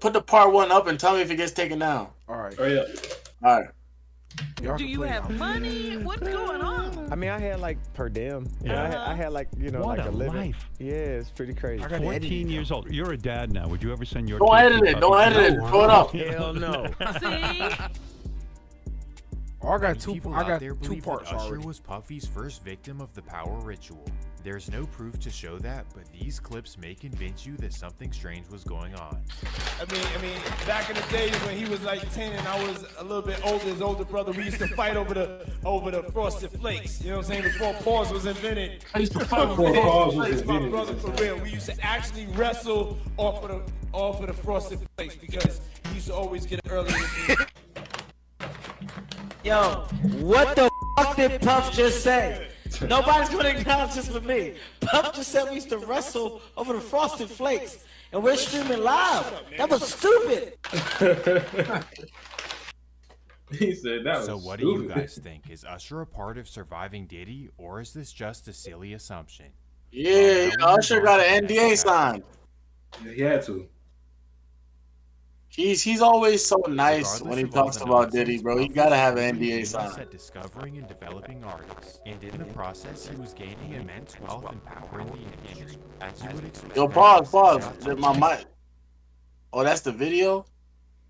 put the part 1 up and tell me if it gets taken down. All right. Oh yeah. All right. Do you have money? What's going on? I mean, I had like per diem. I had like, you know, What like a a living. life. Yeah, it's pretty crazy. 14 years old. You're a dad now. Would you ever send your Don't kid edit to it. a Don't puppy edit it. mill? Throw it up. Hell no. See? I got two People I out got there two believe parts that Usher already. was Puffy's first victim of the power ritual. There's no proof to show that, but these clips may convince you that something strange was going on. I mean, back in the days when he was like 10 and I was a little bit older, his older brother, we used to fight over the frosted flakes. You know what I'm saying? Before pause was invented. I used to fight Before pause was Flakes, my invented. brother, for real. We used to actually wrestle off of the frosted flakes because he used to always get it early. Yo, what the fuck did Puff just say? Nobody's gonna acknowledge this but me. Puff just said we used to wrestle over the frosted flakes, and we're streaming live. That was stupid. He said that was So what do you stupid. guys think? Is Usher a part of surviving Diddy, or is this just a silly assumption? Yeah, Usher got an NDA signed. Yeah, he had to. He's always so nice Regardless when he of all talks the about nonsense, Diddy, bro. He Puff gotta was have an really NDA famous signed. at discovering and developing artists, and in the process, he was gaining immense wealth and power in the industry. As you would expect. Yo, pause. My mic. Oh, that's the video?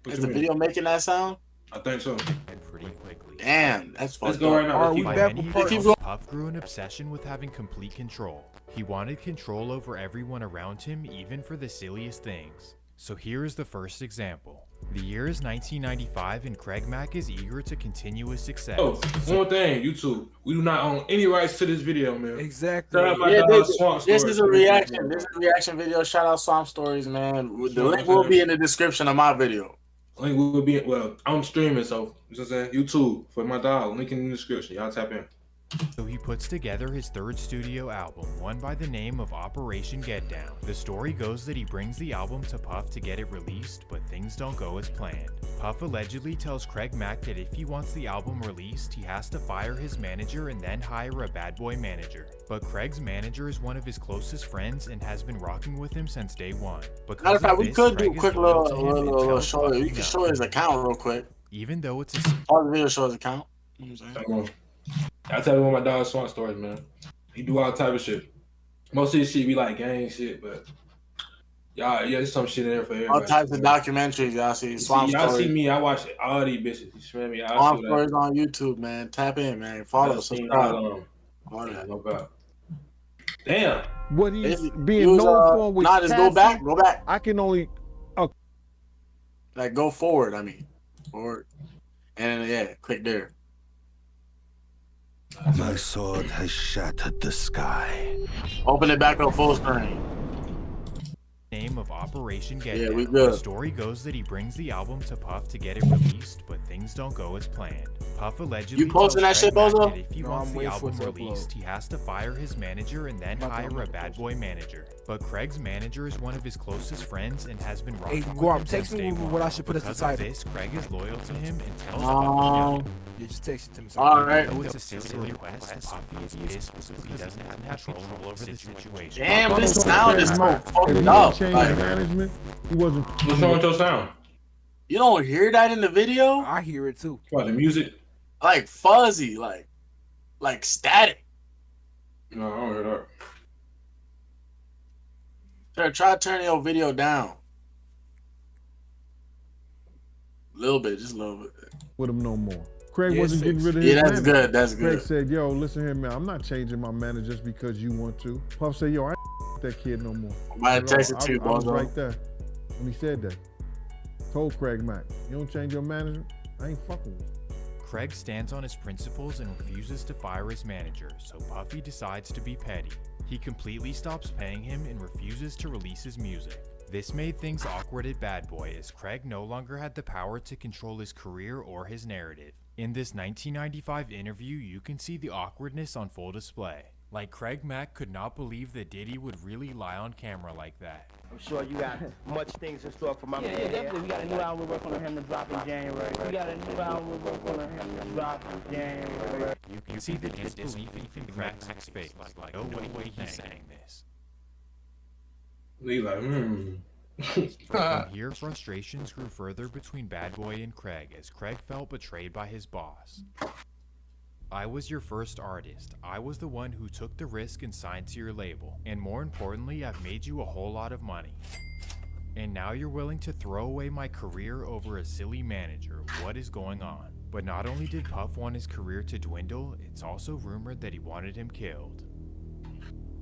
What Is you the mean? video making that sound? I think so. And pretty quickly. Damn, that's Let's fucked go right up. now. Are Let's we keep By back many with part Keep accounts, going. Puff grew an obsession with having complete control. He wanted control over everyone around him, even for the silliest things. So here is the first example. The year is 1995 and Craig Mack is eager to continue his success. Oh, one more thing, YouTube. We do not own any rights to this video, man. Exactly. Shout out my Yeah, dog, Swamp this Story. is a reaction. This is a reaction video. Shout out Swamp Stories, man. The Sure, link will man. be in the description of my video. Link will be, well, I'm streaming, so, you know what I'm saying? YouTube, for my dog. Link in the description. Y'all tap in. So he puts together his third studio album, one by the name of Operation Get Down. The story goes that he brings the album to Puff to get it released, but things don't go as planned. Puff allegedly tells Craig Mack that if he wants the album released, he has to fire his manager and then hire a bad boy manager. But Craig's manager is one of his closest friends and has been rocking with him since day one. Because Matter of fact, of we this, could do Craig a is quick loyal to little him and tells show. Puff You he can knows. show his account real quick. Even though it's a Pause the video, show his account. You know what I'm saying? Come on. I tell you what my dog Swamp Stories, man. He do all type of shit. Most of his shit be like gang shit, but y'all, yeah, there's some shit in there for everybody. All types of documentaries, y'all see. Swamp y'all Stories. see me, I watch all these bitches. You feel me? I Swamp see Stories on YouTube, man. Tap in, man. Follow, subscribe. All that. No doubt. Damn. What he's He being was, known for with nah, just go back. Go back. I can only Like, go forward, I mean. Forward. And, yeah, click there. My sword has shattered the sky. Open it back up full screen. name of Operation Get Yeah, Down. we good. The story goes that he brings the album to Puff to get it released, but things don't go as planned. Puff allegedly You posting that tells shit, Craig Mack Bozo? that if he No, wants I'm the waiting for album it to upload. released, he has to fire his manager and then About to hire a upload bad the boy manager. But Craig's manager is one of his closest friends and has been Hey, rocking go out. with him Text since me day what one. I should put as the Because of title. this, Craig is loyal to him and tells Puff he knows. Yeah, just text it to me. All right. Though it's a silly request, Puffy is pissed because he doesn't have control over the situation. Damn, this sound is so If fucked he up. changed Like, management, he wasn't. What's wrong with your sound? you don't hear that in the video? I hear it too. What, the music? Like fuzzy, like static. No, I don't hear that. Sure, try turning your video down. A little bit, just a little bit. With him no more. Craig Yeah, wasn't getting rid of Yeah, his that's manager. good. That's Craig good. said, yo, listen here, man. I'm not changing my manager just because you want to. Puff said, yo, I ain't that kid no more. I might have texted to you, I was Bozo. right there when he said that. Told Craig Mack, you don't change your manager, I ain't fucking with you. Craig stands on his principles and refuses to fire his manager, so Puffy decides to be petty. He completely stops paying him and refuses to release his music. This made things awkward at Bad Boy, as Craig no longer had the power to control his career or his narrative. In this 1995 interview, you can see the awkwardness on full display. Like, Craig Mack could not believe that Diddy would really lie on camera like that. I'm sure you got much things in store for my man. Yeah, definitely. We got a new album we're working on him to drop in January. We got a new album we're working on him to drop in January. You can see the disbelief in Craig's face, like, no way he's saying this. He like, From here, frustrations grew further between Bad Boy and Craig as Craig felt betrayed by his boss. I was your first artist. I was the one who took the risk and signed to your label. And more importantly, I've made you a whole lot of money. And now you're willing to throw away my career over a silly manager. What is going on? But not only did Puff want his career to dwindle, it's also rumored that he wanted him killed.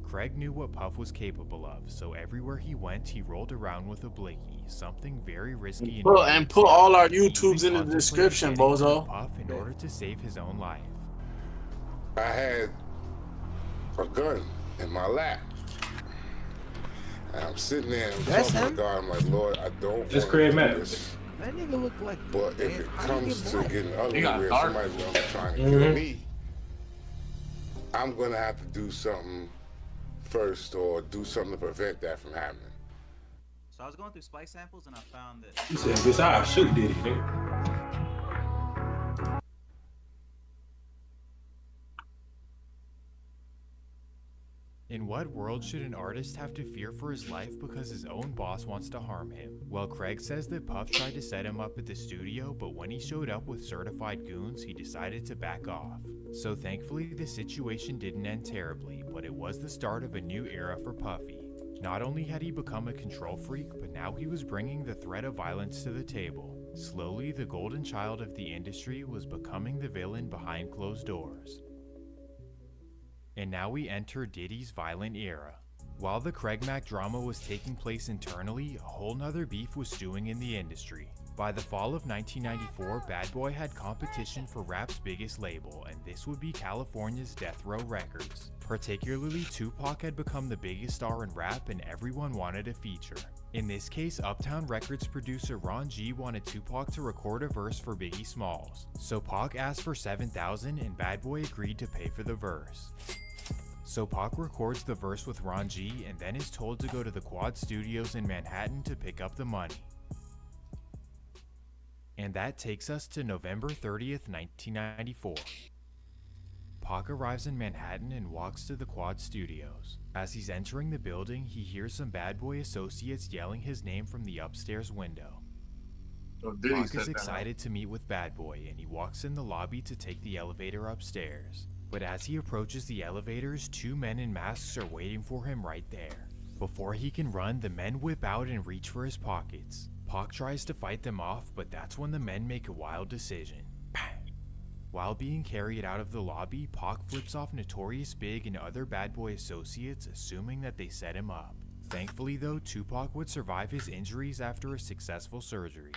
Craig knew what Puff was capable of, so everywhere he went, he rolled around with a blicky, something very risky. And put all our YouTubes in the description, bozo. Puff in order to save his own life. I had a gun in my lap. And I'm sitting there and talking to God. I'm like, Lord, I don't want to do this. That nigga look like. But if it comes to getting ugly where somebody's gonna be trying to kill me, I'm gonna have to do something first or do something to prevent that from happening. So I was going through spice samples and I found that. He said, "Bitch, I'll shoot Diddy, nigga." In what world should an artist have to fear for his life because his own boss wants to harm him? Well, Craig says that Puff tried to set him up at the studio, but when he showed up with certified goons, he decided to back off. So thankfully, the situation didn't end terribly, but it was the start of a new era for Puffy. Not only had he become a control freak, but now he was bringing the threat of violence to the table. Slowly, the golden child of the industry was becoming the villain behind closed doors. And now we enter Diddy's violent era. While the Craig Mack drama was taking place internally, a whole nother beef was stewing in the industry. By the fall of 1994, Bad Boy had competition for rap's biggest label, and this would be California's Death Row Records. Particularly, Tupac had become the biggest star in rap and everyone wanted a feature. In this case, Uptown Records producer Ron G wanted Tupac to record a verse for Biggie Smalls. So Pac asked for $7,000 and Bad Boy agreed to pay for the verse. So Pac records the verse with Ron G and then is told to go to the Quad Studios in Manhattan to pick up the money. And that takes us to November 30th, 1994. Pac arrives in Manhattan and walks to the Quad Studios. As he's entering the building, he hears some Bad Boy associates yelling his name from the upstairs window. Pac is excited to meet with Bad Boy and he walks in the lobby to take the elevator upstairs. But as he approaches the elevators, two men in masks are waiting for him right there. Before he can run, the men whip out and reach for his pockets. Pac tries to fight them off, but that's when the men make a wild decision. While being carried out of the lobby, Pac flips off Notorious Big and other Bad Boy associates, assuming that they set him up. Thankfully though, Tupac would survive his injuries after a successful surgery.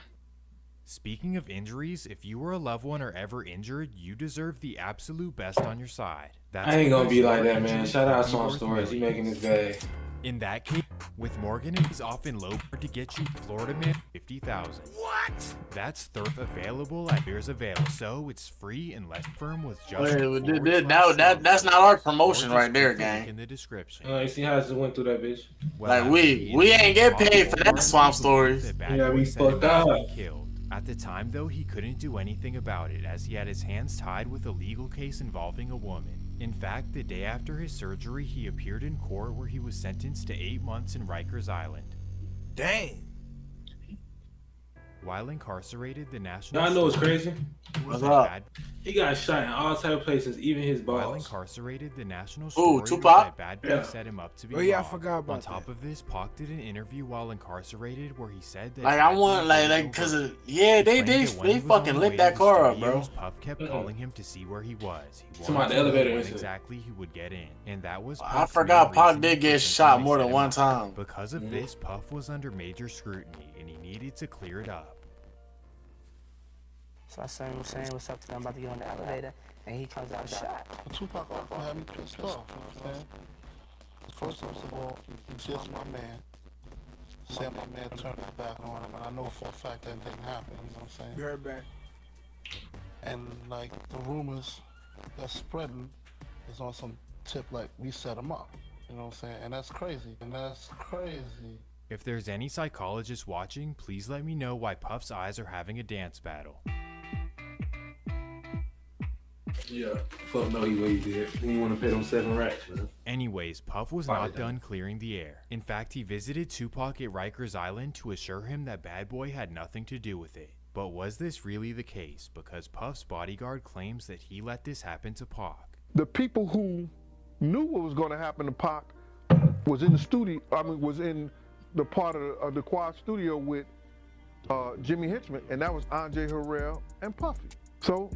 Speaking of injuries, if you were a loved one or ever injured, you deserve the absolute best on your side. That's I ain't gonna be like that, man. Shout out Song Stories. He making his bag. In that case, with Morgan and he's off in low to get you Florida Man 50,000. What? That's third available at Beers Avail, so it's free and less firm with just. That's not our promotion right there, gang. In the description. You see how I just went through that bitch. Well, like we ain't get paid for that Swamp Stories. Yeah, we fucked up. At the time though, he couldn't do anything about it as he had his hands tied with a legal case involving a woman. In fact, the day after his surgery, he appeared in court where he was sentenced to 8 months in Rikers Island. Dang. While incarcerated, the national. Now I know it's crazy. What's up? He got shot in all type of places, even his balls. While incarcerated, the national Tupac? Bad Boy set him up to be. Oh yeah, I robbed. forgot about On top of this, Pac did an interview while incarcerated where he said that. Like I want cause they fucking lit that car up, bro. Puff kept calling him to see where he was. He wanted to know when exactly he would get in, and that was. I forgot Pac did get shot more than one time. Because of this, Puff was under major scrutiny, and he needed to clear it up. So I saw him saying what's up to them, about to get on the elevator, and he comes out shot. Tupac also had me pissed off, you know what I'm saying? First of all, he's just my man. Said my man turned his back on him, and I know for a fact that didn't happen, you know what I'm saying? Be right back. And like the rumors that's spreading is on some tip like we set him up, you know what I'm saying? And that's crazy, If there's any psychologists watching, please let me know why Puff's eyes are having a dance battle. Yeah, Puff know what he did. He didn't want to pay them 7 racks, man. Anyways, Puff was not done clearing the air. In fact, he visited Tupac at Rikers Island to assure him that Bad Boy had nothing to do with it. But was this really the case? Because Puff's bodyguard claims that he let this happen to Pac. The people who knew what was going to happen to Pac was in the studio. I mean, was in the part of the quad studio with Jimmy Hitchman, and that was Andre Harrell and Puffy. So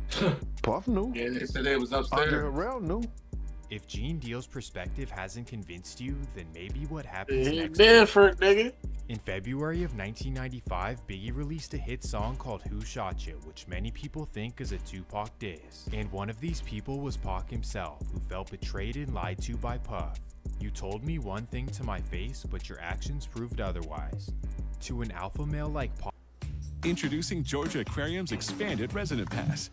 Puff knew. Yeah, they said they was upstairs. Andre Harrell knew. If Gene Deal's perspective hasn't convinced you, then maybe what happens next. Different, nigga. In February of 1995, Biggie released a hit song called Who Shot You, which many people think is a Tupac diss. And one of these people was Pac himself, who felt betrayed and lied to by Puff. You told me one thing to my face, but your actions proved otherwise. To an alpha male like Pac. Introducing Georgia Aquarium's expanded resident pass.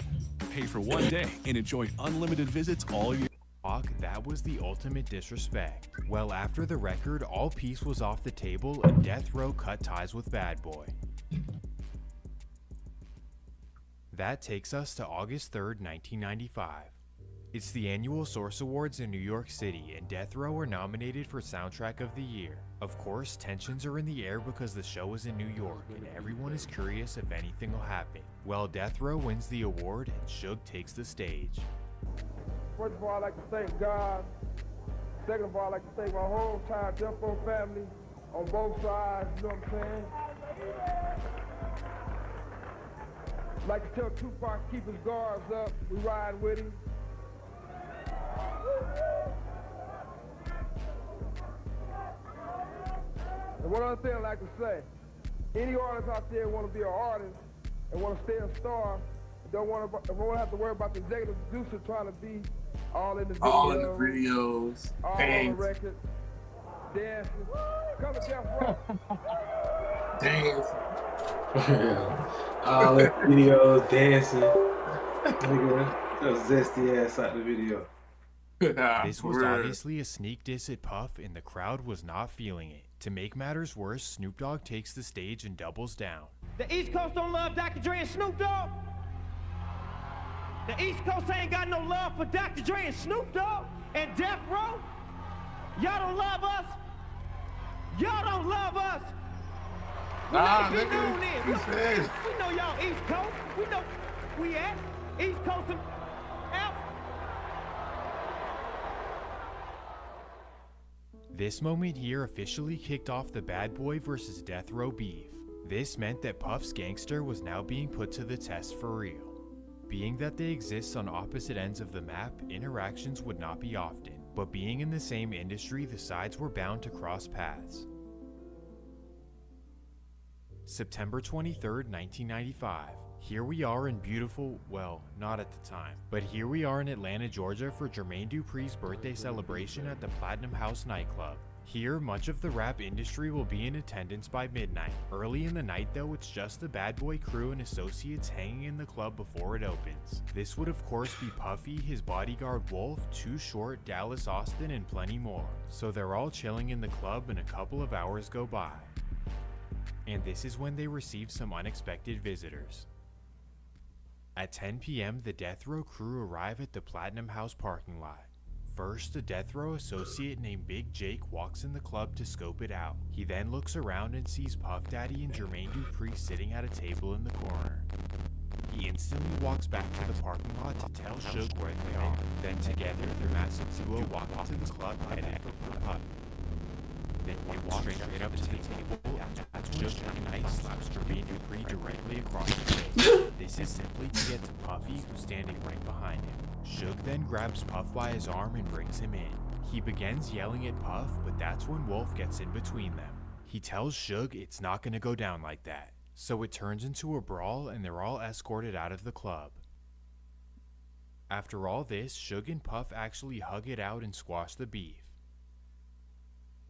Pay for 1 day and enjoy unlimited visits all year. That was the ultimate disrespect. Well, after the record, all peace was off the table and Death Row cut ties with Bad Boy. That takes us to August 3rd, 1995. It's the annual Source Awards in New York City, and Death Row are nominated for Soundtrack of the Year. Of course, tensions are in the air because the show is in New York, and everyone is curious if anything will happen. Well, Death Row wins the award, and Suge takes the stage. First of all, I'd like to thank God. Second of all, I'd like to thank my whole entire Death Row family on both sides, you know what I'm saying? I'd like to tell Tupac to keep his guards up. We ride with him. And one other thing I'd like to say, any artist out there want to be an artist and want to stay a star, don't want to have to worry about the executive producer trying to be all in the videos, all in the videos, all on the record, dancing. Come to Death Row. Dancing. All the videos, dancing. Nigga, that zesty ass out the video. This was obviously a sneak diss at Puff, and the crowd was not feeling it. To make matters worse, Snoop Dogg takes the stage and doubles down. The East Coast don't love Dr. Dre and Snoop Dogg. The East Coast ain't got no love for Dr. Dre and Snoop Dogg and Death Row. Y'all don't love us. Y'all don't love us. We know y'all East Coast. We know we at East Coast and Alpha. This moment here officially kicked off the Bad Boy versus Death Row beef. This meant that Puff's gangster was now being put to the test for real. Being that they exist on opposite ends of the map, interactions would not be often, but being in the same industry, the sides were bound to cross paths. September 23rd, 1995. Here we are in beautiful, well, not at the time, but here we are in Atlanta, Georgia for Jermaine Dupri's birthday celebration at the Platinum House nightclub. Here, much of the rap industry will be in attendance by midnight. Early in the night though, it's just the Bad Boy crew and associates hanging in the club before it opens. This would of course be Puffy, his bodyguard Wolf, Too Short, Dallas Austin, and plenty more. So they're all chilling in the club and a couple of hours go by. And this is when they receive some unexpected visitors. At 10 p.m., the Death Row crew arrive at the Platinum House parking lot. First, a Death Row associate named Big Jake walks in the club to scope it out. He then looks around and sees Puff Daddy and Jermaine Dupri sitting at a table in the corner. He instantly walks back to the parking lot to tell Suge where they are. Then together, their massive duo walk into the club headed for Puff. Then they walk straight up to the table, and that's when Suge Knight slaps Jermaine Dupri directly across the face. This is simply to get to Puffy, who's standing right behind him. Suge then grabs Puff by his arm and brings him in. He begins yelling at Puff, but that's when Wolf gets in between them. He tells Suge it's not gonna go down like that. So it turns into a brawl and they're all escorted out of the club. After all this, Suge and Puff actually hug it out and squash the beef.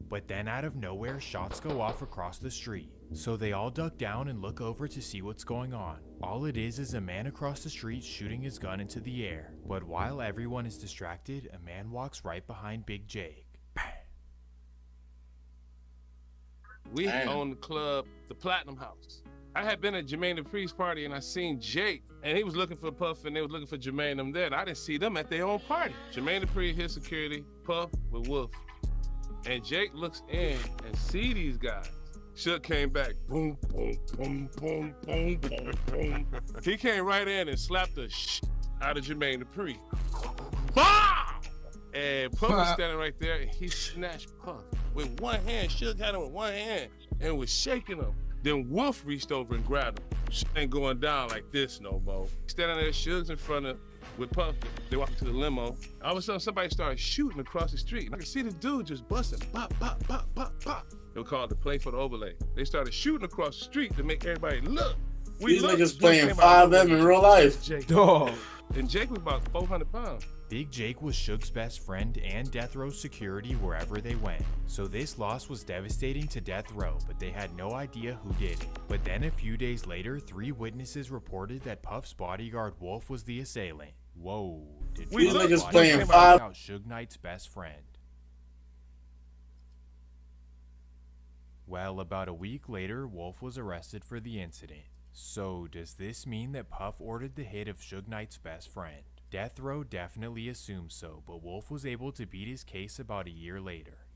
But then out of nowhere, shots go off across the street. So they all duck down and look over to see what's going on. All it is a man across the street shooting his gun into the air. But while everyone is distracted, a man walks right behind Big Jake. We own the club, the Platinum House. I had been at Jermaine Dupri's party and I seen Jake, and he was looking for Puff and they was looking for Jermaine and them there. And I didn't see them at their own party. Jermaine Dupri, his security, Puff with Wolf. And Jake looks in and see these guys. Shook came back. Boom, boom, boom, boom, boom, boom, boom. He came right in and slapped the shit out of Jermaine Dupri. Bah! And Puff was standing right there and he snatched Puff with one hand. Shook had him with one hand and was shaking him. Then Wolf reached over and grabbed him. Shit ain't going down like this no more. Standing there, Suge's in front of with Puff. They walk to the limo. All of a sudden, somebody started shooting across the street. And I could see this dude just busting. Pop, pop, pop, pop, pop. They were called the play for the overlay. They started shooting across the street to make everybody look. These niggas playing 5M in real life. Dog. And Jake was about 400 pounds. Big Jake was Suge's best friend and Death Row's security wherever they went. So this loss was devastating to Death Row, but they had no idea who did it. But then a few days later, 3 witnesses reported that Puff's bodyguard Wolf was the assailant. Whoa. Did These Puff's niggas bodyguard playing take 5. out Suge Knight's best friend? Well, about a week later, Wolf was arrested for the incident. So does this mean that Puff ordered the hit of Suge Knight's best friend? Death Row definitely assumes so, but Wolf was able to beat his case about a year later.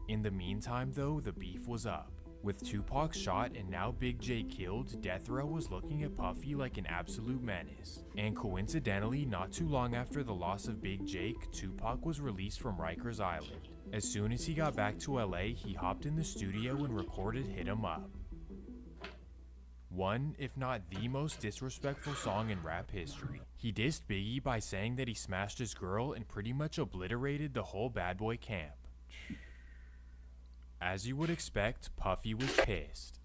In the meantime though, the beef was up. With Tupac shot and now Big J killed, Death Row was looking at Puffy like an absolute menace. And coincidentally, not too long after the loss of Big Jake, Tupac was released from Rikers Island. As soon as he got back to LA, he hopped in the studio and recorded Hit 'Em Up. One, if not the most disrespectful song in rap history. He dissed Biggie by saying that he smashed his girl and pretty much obliterated the whole bad boy camp. As you would expect, Puffy was pissed.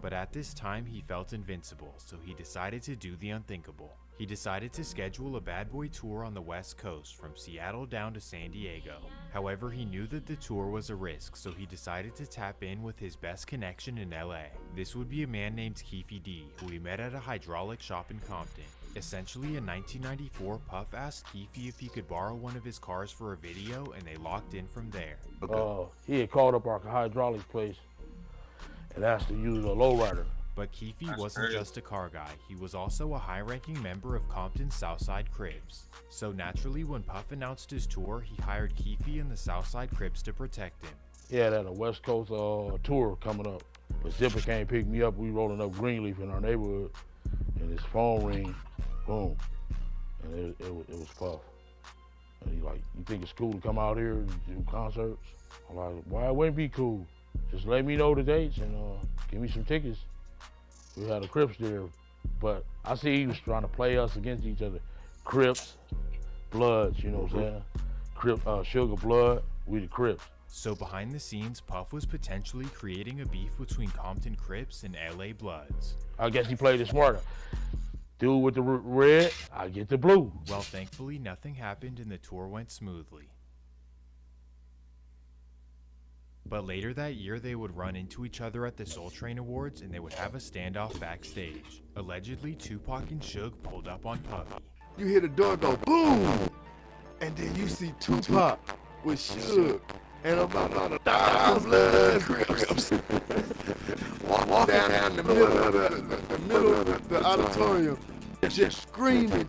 But at this time he felt invincible, so he decided to do the unthinkable. He decided to schedule a bad boy tour on the West Coast from Seattle down to San Diego. However, he knew that the tour was a risk, so he decided to tap in with his best connection in LA. This would be a man named Keefy D, who he met at a hydraulic shop in Compton. Essentially, in 1994, Puff asked Keefy if he could borrow one of his cars for a video, and they locked in from there. He had called up our hydraulic place and asked to use a lowrider. But Keefy wasn't just a car guy, he was also a high-ranking member of Compton's Southside Crips. So naturally, when Puff announced his tour, he hired Keefy and the Southside Crips to protect him. He had a West Coast tour coming up. But Zipper came pick me up, we rolling up Greenleaf in our neighborhood, and his phone ring, boom, and it was Puff. And he like, you think it's cool to come out here and do concerts? I'm like, why it wouldn't be cool? Just let me know the dates and give me some tickets. We had a Crips there, but I see he was trying to play us against each other. Crips, Bloods, you know what I'm saying? Sugar, Blood, we the Crips. So behind the scenes, Puff was potentially creating a beef between Compton Crips and LA Bloods. I guess he played it smarter. Dude with the red, I get the blue. Well, thankfully, nothing happened and the tour went smoothly. But later that year, they would run into each other at the Soul Train Awards and they would have a standoff backstage. Allegedly, Tupac and Suge pulled up on Puffy. You hear the door go boom, and then you see Tupac with Suge and about 1,000 Crips walking down the middle of the auditorium, just screaming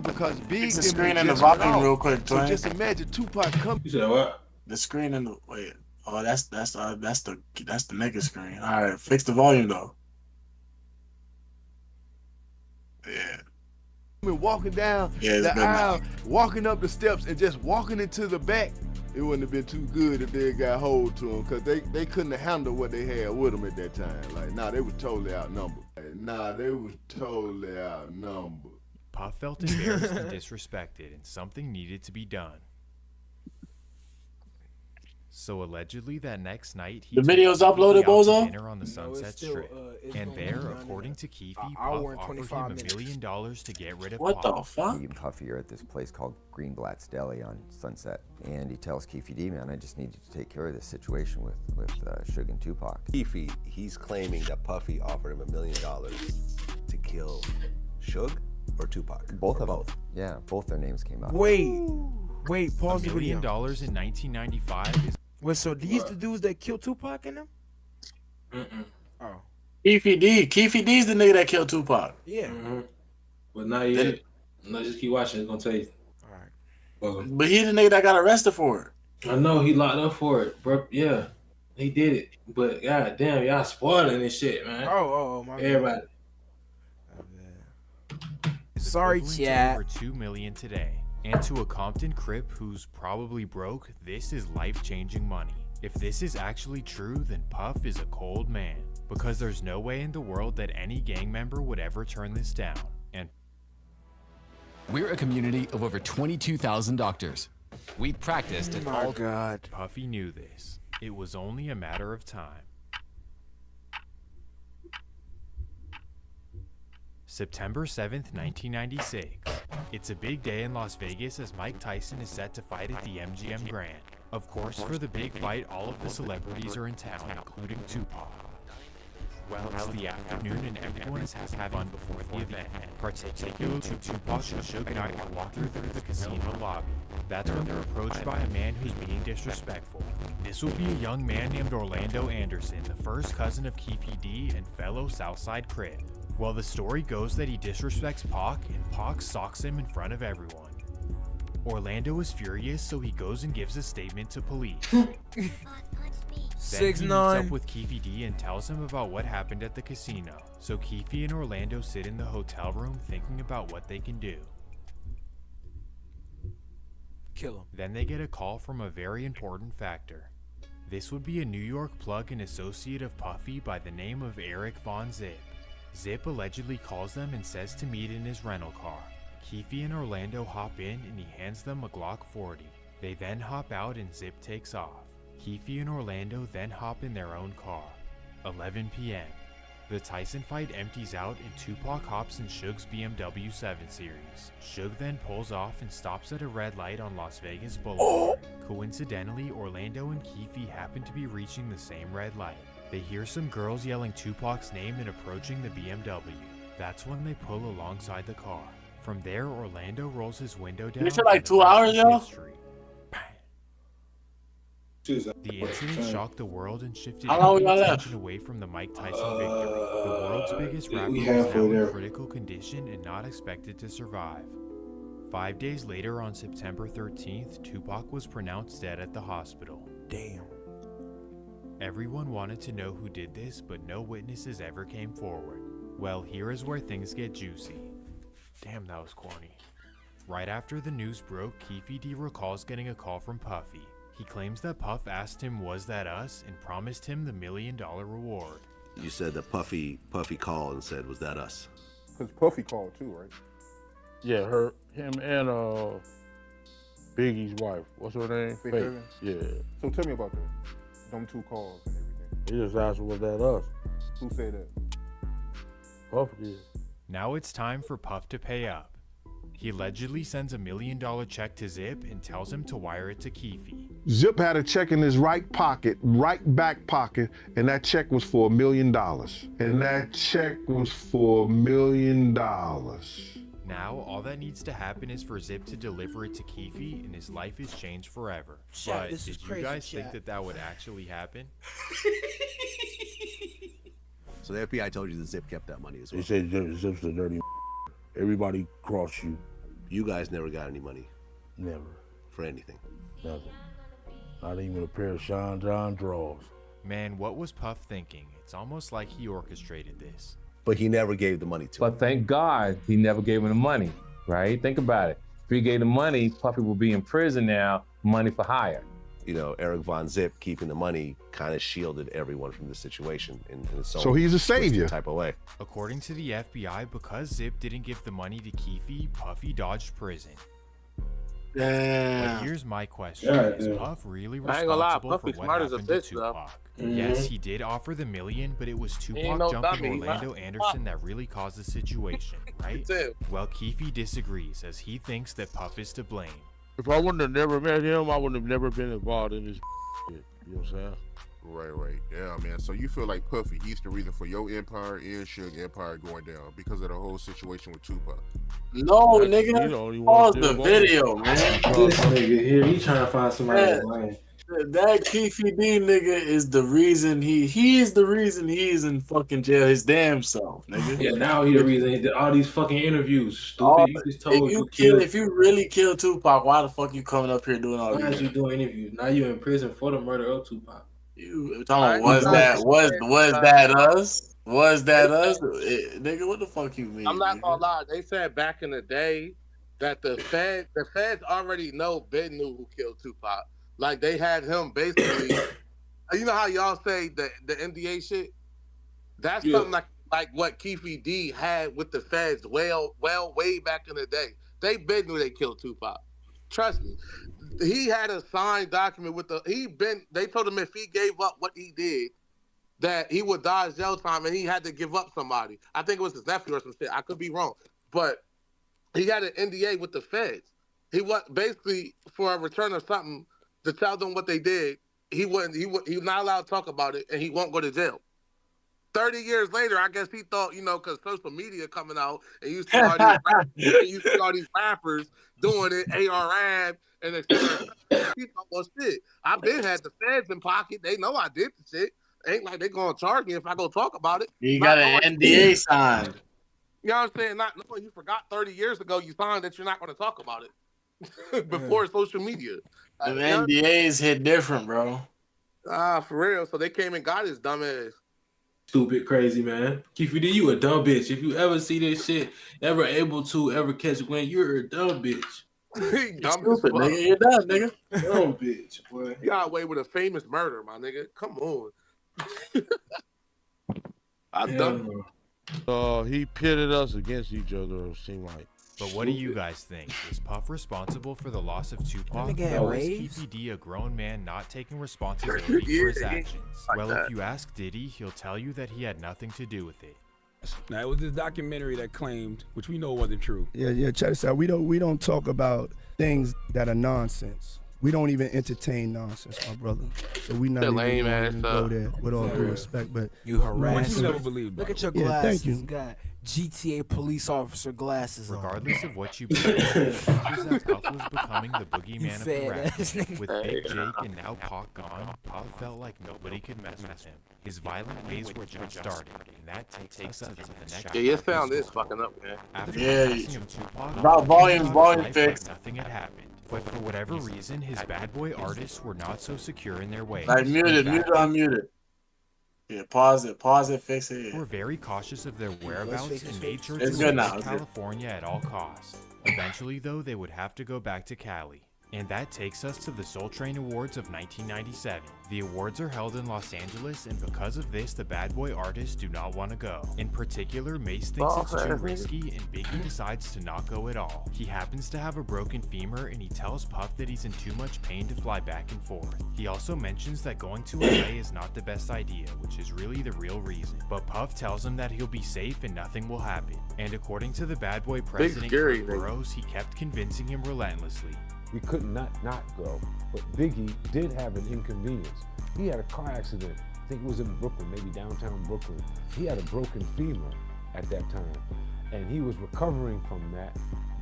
because Big Fix the screen in the volume real quick, so Twin. just imagine Tupac coming. You said what? The screen in the wait. Oh, that's the nigga screen. All right, fix the volume though. Yeah. Walking down Yeah, the good aisle, walking up the steps, and just walking into the back. It wouldn't have been too good if they got hold to them, because they couldn't have handled what they had with them at that time. Like, nah, they were totally outnumbered. Puff felt embarrassed and disrespected, and something needed to be done. So allegedly that next night, he The video's took uploaded, Keefy out to Bozo? dinner on the Sunset Strip. And there, according to Keefy, Puff offered him $1 million to get rid of What the Puff. fuck? Me and Puffy are at this place called Greenblatt's Deli on Sunset, and he tells Keefy D, man, I just need you to take care of this situation with Suge and Tupac. Keefy, he's claiming that Puffy offered him $1 million to kill Suge or Tupac. Both of them. Yeah, both their names came out. Wait, pause the $1 million video. in 1995 is... Wait, so these the dudes that killed Tupac in them? Mm-mm. Oh. Keefy D's the nigga that killed Tupac. Yeah. But not yet. No, just keep watching. It's gonna tell you. All right. But he the nigga that got arrested for it. I know he locked up for it, bro. Yeah, he did it. But god damn, y'all spoiling this shit, man. Oh, my Everybody. Sorry, equivalent to chat. over 2 million today. And to a Compton Crip who's probably broke, this is life-changing money. If this is actually true, then Puff is a cold man. Because there's no way in the world that any gang member would ever turn this down. And We're a community of over 22,000 doctors. We practiced at all. God. Puffy knew this. It was only a matter of time. September 7th, 1996. It's a big day in Las Vegas as Mike Tyson is set to fight at the MGM Grand. Of course, for the big fight, all of the celebrities are in town, including Tupac. Well, it's the afternoon and everyone is having fun before the event. Particularly Tupac and Suge Knight are walking through the casino lobby. That's when they're approached by a man who's being disrespectful. This will be a young man named Orlando Anderson, the first cousin of Keefy D and fellow Southside Crip. Well, the story goes that he disrespects Pac, and Pac socks him in front of everyone. Orlando is furious, so he goes and gives a statement to police. Then he meets 6ix9ine. up with Keefy D and tells him about what happened at the casino. So Keefy and Orlando sit in the hotel room thinking about what they can do. Kill him. Then they get a call from a very important factor. This would be a New York plug and associate of Puffy by the name of Eric Von Zip. Zip allegedly calls them and says to meet in his rental car. Keefy and Orlando hop in and he hands them a Glock 40. They then hop out and Zip takes off. Keefy and Orlando then hop in their own car. 11 p.m. The Tyson fight empties out and Tupac hops in Suge's BMW 7 Series. Suge then pulls off and stops at a red light on Las Vegas Boulevard. Coincidentally, Orlando and Keefy happen to be reaching the same red light. They hear some girls yelling Tupac's name and approaching the BMW. That's when they pull alongside the car. From there, Orlando rolls his window down. You said like 2 hours, yo? The incident shocked the world and shifted How long we every got left? attention away from the Mike Tyson victory. The world's biggest rapper we is halfway now in there. critical condition and not expected to survive. 5 days later, on September 13th, Tupac was pronounced dead at the hospital. Damn. Everyone wanted to know who did this, but no witnesses ever came forward. Well, here is where things get juicy. Damn, that was corny. Right after the news broke, Keefy D recalls getting a call from Puffy. He claims that Puff asked him, "Was that us?" and promised him the $1 million reward. You said that Puffy called and said, "Was that us?" Because Puffy called too, right? Yeah, him and Biggie's wife. What's her name? Big Faith. Heaven? Yeah. So tell me about that. Them 2 calls and everything. He just asked, "Was that us?" Who said that? Puff did. Now it's time for Puff to pay up. He allegedly sends a $1 million check to Zip and tells him to wire it to Keefy. Zip had a check in his right back pocket, and that check was for $1 million. And that check was for $1 million. Now, all that needs to happen is for Zip to deliver it to Keefy, and his life is changed forever. Chat, But this is did crazy, you guys chat. think that that would actually happen? So the FBI told you that Zip kept that money as well. They said Zip's a dirty. Everybody cross you. You guys never got any money Never. for anything. Nothing. Not even a pair of Sean John drawers. Man, what was Puff thinking? It's almost like he orchestrated this. But he never gave the money to him. But thank God he never gave him the money, right? Think about it. If he gave the money, Puffy will be in prison now, money for hire. You know, Eric Von Zip keeping the money kind of shielded everyone from the situation in its own So he's a twisted savior. type of way. According to the FBI, because Zip didn't give the money to Keefy, Puffy dodged prison. But Damn. here's my question. Yeah, Is yeah. Puff really I ain't gonna lie, responsible for Puffy what smart as a happened to bitch, though. Tupac? Mhm. Yes, he did offer the $1 million, but it was Tupac no jumping dummy, Orlando man. Anderson that really caused the situation, right? too. Well, Keefy disagrees, as he thinks that Puff is to blame. If I wouldn't have never met him, I wouldn't have never been involved in this shit. You know what I'm saying? Right. Yeah, man. So you feel like Puffy, he's the reason for your empire and Suge empire going down because of the whole situation with Tupac. No, He the nigga. only one Pause still the going. video, man. This nigga here, he trying to find somebody to blame. That Keefy D nigga is the reason he is the reason he's in fucking jail his damn self, nigga. Yeah, now he the reason he did all these fucking interviews. Stupid. All, You just told if you really kill Tupac, why the fuck you coming up here doing all why these? is you doing interviews? Now you in prison for the murder of Tupac. You talking about was that us? Was that us? Nigga, what the fuck you mean? I'm not nigga? gonna lie. They said back in the day that the feds already know Ben knew who killed Tupac. Like they had him basically. You know how y'all say the NDA shit? That's something like what Keefy D had with the feds way back in the day. They Ben knew they killed Tupac. Trust me. He had a signed document with they told him if he gave up what he did, that he would die jail time and he had to give up somebody. I think it was his nephew or some shit. I could be wrong. But he had an NDA with the feds. He was basically for a return of something to tell them what they did. He was not allowed to talk about it and he won't go to jail. 30 years later, I guess he thought, because social media coming out and you see all these rappers doing it, ARAB and etc. He thought, well, shit, I've been had the feds in pocket. They know I did the shit. Ain't like they gonna charge me if I go talk about it. You got an NDA signed. You know what I'm saying? Not knowing you forgot 30 years ago you signed that you're not gonna talk about it before social media. The NDAs hit different, bro. For real. So they came and got his dumb ass. Stupid, crazy, man. Keefy D, you a dumb bitch. If you ever see this shit, ever catch when you're a dumb bitch. Dumb stupid, nigga. You're dumb, nigga. Dumb bitch, boy. You got away with a famous murder, my nigga. Come on. I'm done. He pitted us against each other, it seemed like. But what do you guys think? Is Puff responsible for the loss of Tupac? That Or is nigga Keefy D a grown man not taking responsibility for his actions? Well, if you ask Diddy, he'll tell you that he had nothing to do with it. Now, it was this documentary that claimed, which we know wasn't true. Yeah, check this out. We don't talk about things that are nonsense. We don't even entertain nonsense, my brother. So we not even going to go there with all due respect. But you harass. You never believed. Look at your yeah, glasses. thank you. You got GTA police officer glasses Regardless of what you believe, it seems that Puff was becoming the boogeyman of the rap. With Big Jake and now Pac gone, Puff felt like nobody could mess with him. His violent ways were just started, and that takes us to the next. Yeah, your sound is fucking up, man. After Yeah, the passing of Tupac, about volume life fixed. like nothing had happened. But for whatever reason, his bad boy artists were not so secure in their ways. Like muted, unmuted. Yeah, pause it, fix it. Were very cautious of their whereabouts and made sure It's to good now, avoid it's good. California at all costs. Eventually, though, they would have to go back to Cali. And that takes us to the Soul Train Awards of 1997. The awards are held in Los Angeles, and because of this, the bad boy artists do not want to go. In particular, Mace thinks it's too risky, and Biggie decides to not go at all. He happens to have a broken femur, and he tells Puff that he's in too much pain to fly back and forth. He also mentions that going to LA is not the best idea, which is really the real reason. But Puff tells him that he'll be safe and nothing will happen. And according to the bad boy president, scary, Kurt Burrows, he kept convincing him relentlessly. We could not go. But Biggie did have an inconvenience. He had a car accident. I think it was in Brooklyn, maybe downtown Brooklyn. He had a broken femur at that time, and he was recovering from that.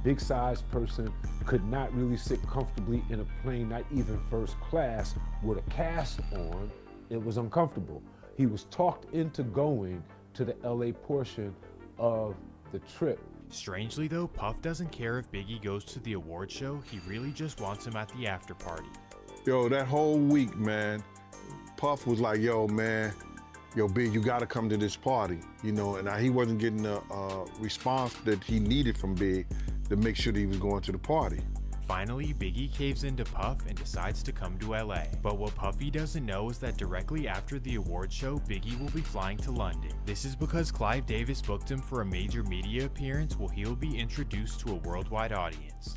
Big-sized person, could not really sit comfortably in a plane, not even first class, with a cast on. It was uncomfortable. He was talked into going to the LA portion of the trip. Strangely though, Puff doesn't care if Biggie goes to the award show, he really just wants him at the after party. Yo, that whole week, man, Puff was like, yo, man, Big, you gotta come to this party, and he wasn't getting the response that he needed from Big to make sure that he was going to the party. Finally, Biggie caves into Puff and decides to come to LA. But what Puffy doesn't know is that directly after the award show, Biggie will be flying to London. This is because Clive Davis booked him for a major media appearance where he'll be introduced to a worldwide audience.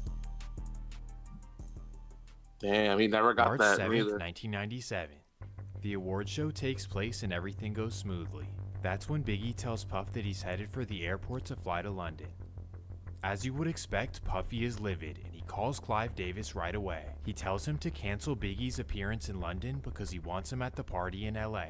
Damn, he never got March that 7th, either. 1997. The award show takes place and everything goes smoothly. That's when Biggie tells Puff that he's headed for the airport to fly to London. As you would expect, Puffy is livid, and he calls Clive Davis right away. He tells him to cancel Biggie's appearance in London because he wants him at the party in LA.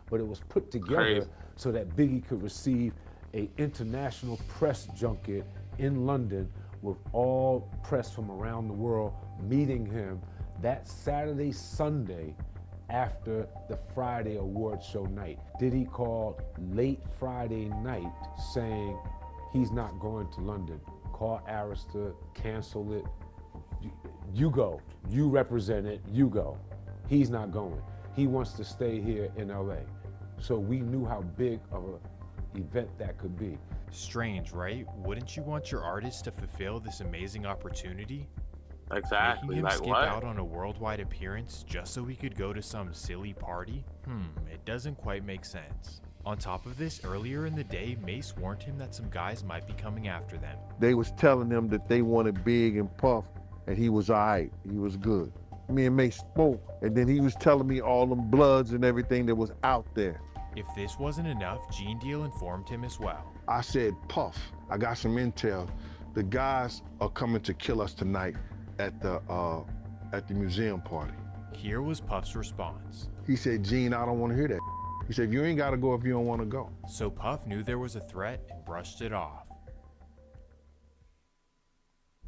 But it was put together so that Biggie could receive an international press junket in London with all press from around the world meeting him that Saturday, Sunday, after the Friday award show night? Did he call late Friday night saying he's not going to London? Call Arista, cancel it. You go. You represent it. You go. He's not going. He wants to stay here in LA. So we knew how big of an event that could be. Strange, right? Wouldn't you want your artist to fulfill this amazing opportunity? Exactly. Making him Like skip what? out on a worldwide appearance just so he could go to some silly party? It doesn't quite make sense. On top of this, earlier in the day, Mace warned him that some guys might be coming after them. They was telling them that they wanted Big and Puff, and he was all right. He was good. Me and Mace spoke, and then he was telling me all them bloods and everything that was out there. If this wasn't enough, Gene Deal informed him as well. I said, Puff, I got some intel. The guys are coming to kill us tonight at the museum party. Here was Puff's response. He said, Gene, I don't want to hear that. He said, you ain't got to go if you don't want to go. So Puff knew there was a threat and brushed it off.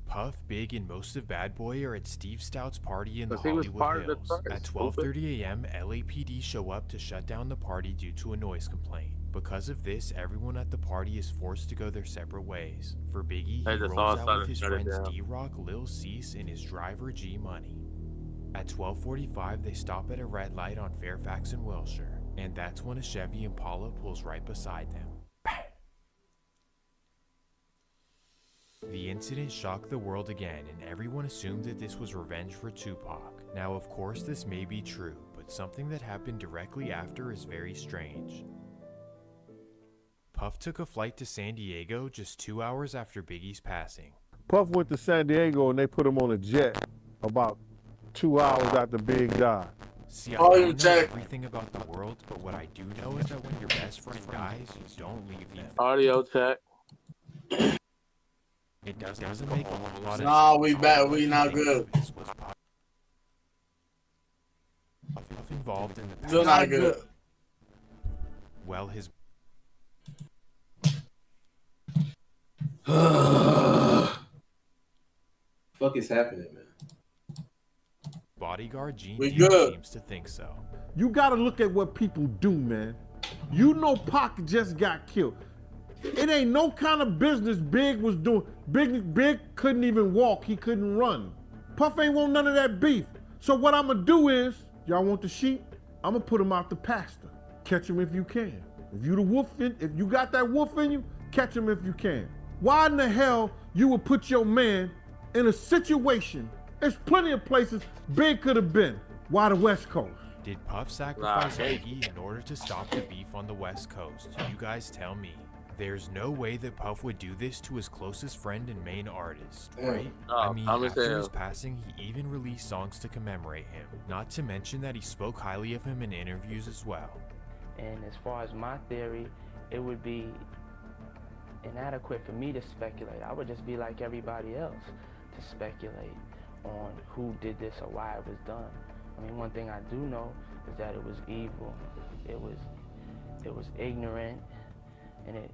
Puff, Big, and most of Bad Boy are at Steve Stout's party in the Hollywood Hills. At 12:30 a.m., LAPD show up to shut down the party due to a noise complaint. Because of this, everyone at the party is forced to go their separate ways. For Biggie, he rolls out with his friends D-Rock, Lil Cease, and his driver G Money. At 12:45, they stop at a red light on Fairfax and Wilshire, and that's when a Chevy Impala pulls right beside them. The incident shocked the world again, and everyone assumed that this was revenge for Tupac. Now, of course, this may be true, but something that happened directly after is very strange. Puff took a flight to San Diego just 2 hours after Biggie's passing. Puff went to San Diego and they put him on a jet about 2 hours after Big died. See, I don't know everything about the world, but what I do know is that when your best friend dies, you don't leave the Audio check. It doesn't make a lot of Nah, sense. we bad. We not good. This was Puff involved in the past. Still not good. Well, his Fuck is happening, man? bodyguard Gene We Deal good. seems to think so. You got to look at what people do, man. You know Pac just got killed. It ain't no kind of business Big was doing. Big couldn't even walk. He couldn't run. Puff ain't want none of that beef. So what I'm gonna do is, y'all want the sheep? I'm gonna put him out the pasture. Catch him if you can. If you the wolf, if you got that wolf in you, catch him if you can. Why in the hell you would put your man in a situation? There's plenty of places Big could have been. Why the West Coast? Did Puff sacrifice Biggie in order to stop the beef on the West Coast? You guys tell me. There's no way that Puff would do this to his closest friend and main artist, right? I mean, after his passing, he even released songs to commemorate him. Not to mention that he spoke highly of him in interviews as well. And as far as my theory, it would be inadequate for me to speculate. I would just be like everybody else to speculate on who did this or why it was done. I mean, one thing I do know is that it was evil. It was ignorant, and it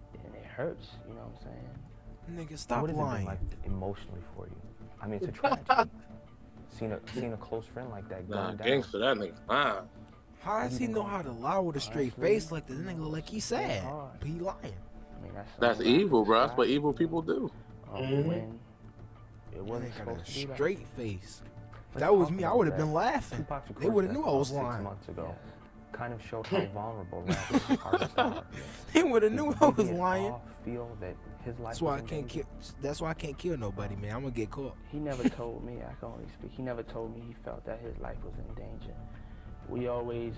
hurts. You know what I'm saying? Nigga, stop What has it lying. been like emotionally for you? I mean, it's a tragedy. seeing a close friend like that going down. Gangster, that nigga. How does he know how to lie with a straight face like this? Nigga look like he's sad, but he lying. I mean, That's evil, bro. That's what evil people do. When it wasn't Nigga got supposed a to be like straight face. If Let's that was talk me, I about would have that. been laughing. Tupac's They would have record knew I was 6 lying. months ago kind of showed how vulnerable rappers artists are. They would have knew I was Biggie and lying. Paul feel that his life That's why was I in can't danger. kill. That's why I can't kill nobody, man. I'm gonna get caught. He never told me, I can only speak, he never told me he felt that his life was in danger. We always,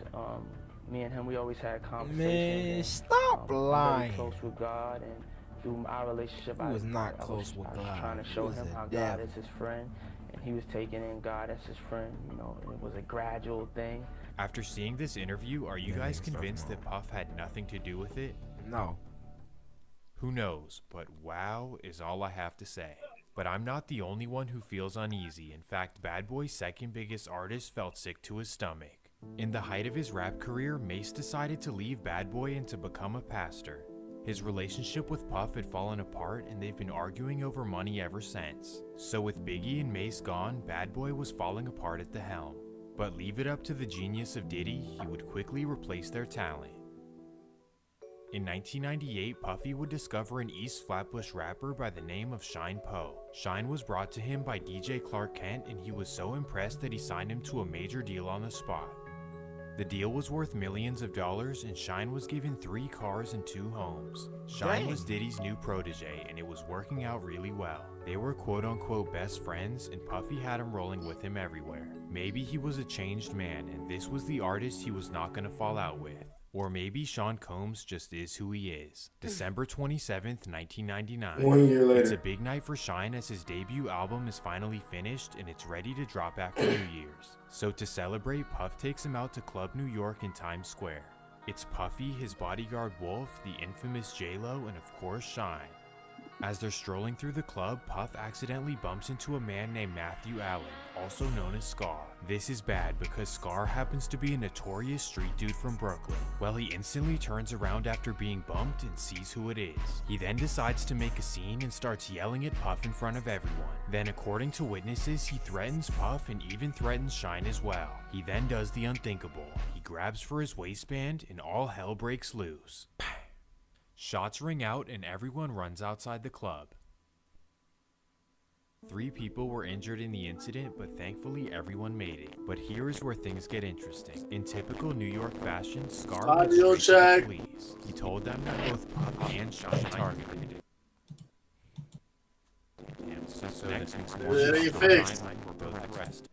me and him, we always had conversations. Man, and, stop lying. Very close with God, and through our relationship, He was not close with I was God. trying to He show was him a how God devil. is his friend, and he was taking in God as his friend, you know, and it was a gradual thing. After seeing this interview, are you guys convinced that Puff had nothing to do with it? No. Who knows, but wow is all I have to say. But I'm not the only one who feels uneasy. In fact, Bad Boy's second biggest artist felt sick to his stomach. In the height of his rap career, Mace decided to leave Bad Boy and to become a pastor. His relationship with Puff had fallen apart and they've been arguing over money ever since. So with Biggie and Mace gone, Bad Boy was falling apart at the helm. But leave it up to the genius of Diddy, he would quickly replace their talent. In 1998, Puffy would discover an East Flatbush rapper by the name of Shine Poe. Shine was brought to him by DJ Clark Kent and he was so impressed that he signed him to a major deal on the spot. The deal was worth millions of dollars and Shine was given 3 cars and 2 homes. Shine was Diddy's new protege and it was working out really well. They were quote-unquote best friends and Puffy had him rolling with him everywhere. Maybe he was a changed man and this was the artist he was not gonna fall out with. Or maybe Sean Combs just is who he is. December 27th, 1999. 1 year later. It's a big night for Shine as his debut album is finally finished and it's ready to drop after New Year's. So to celebrate, Puff takes him out to Club New York in Times Square. It's Puffy, his bodyguard Wolf, the infamous J-Lo, and of course Shine. As they're strolling through the club, Puff accidentally bumps into a man named Matthew Allen, also known as Scar. This is bad because Scar happens to be a notorious street dude from Brooklyn. Well, he instantly turns around after being bumped and sees who it is. He then decides to make a scene and starts yelling at Puff in front of everyone. Then, according to witnesses, he threatens Puff and even threatens Shine as well. He then does the unthinkable. He grabs for his waistband and all hell breaks loose. Shots ring out and everyone runs outside the club. 3 people were injured in the incident, but thankfully everyone made it. But here is where things get interesting. In typical New York fashion, Scar went straight to the police. He told them that both Puff and Shine targeted. So next morning, Shine were both arrested.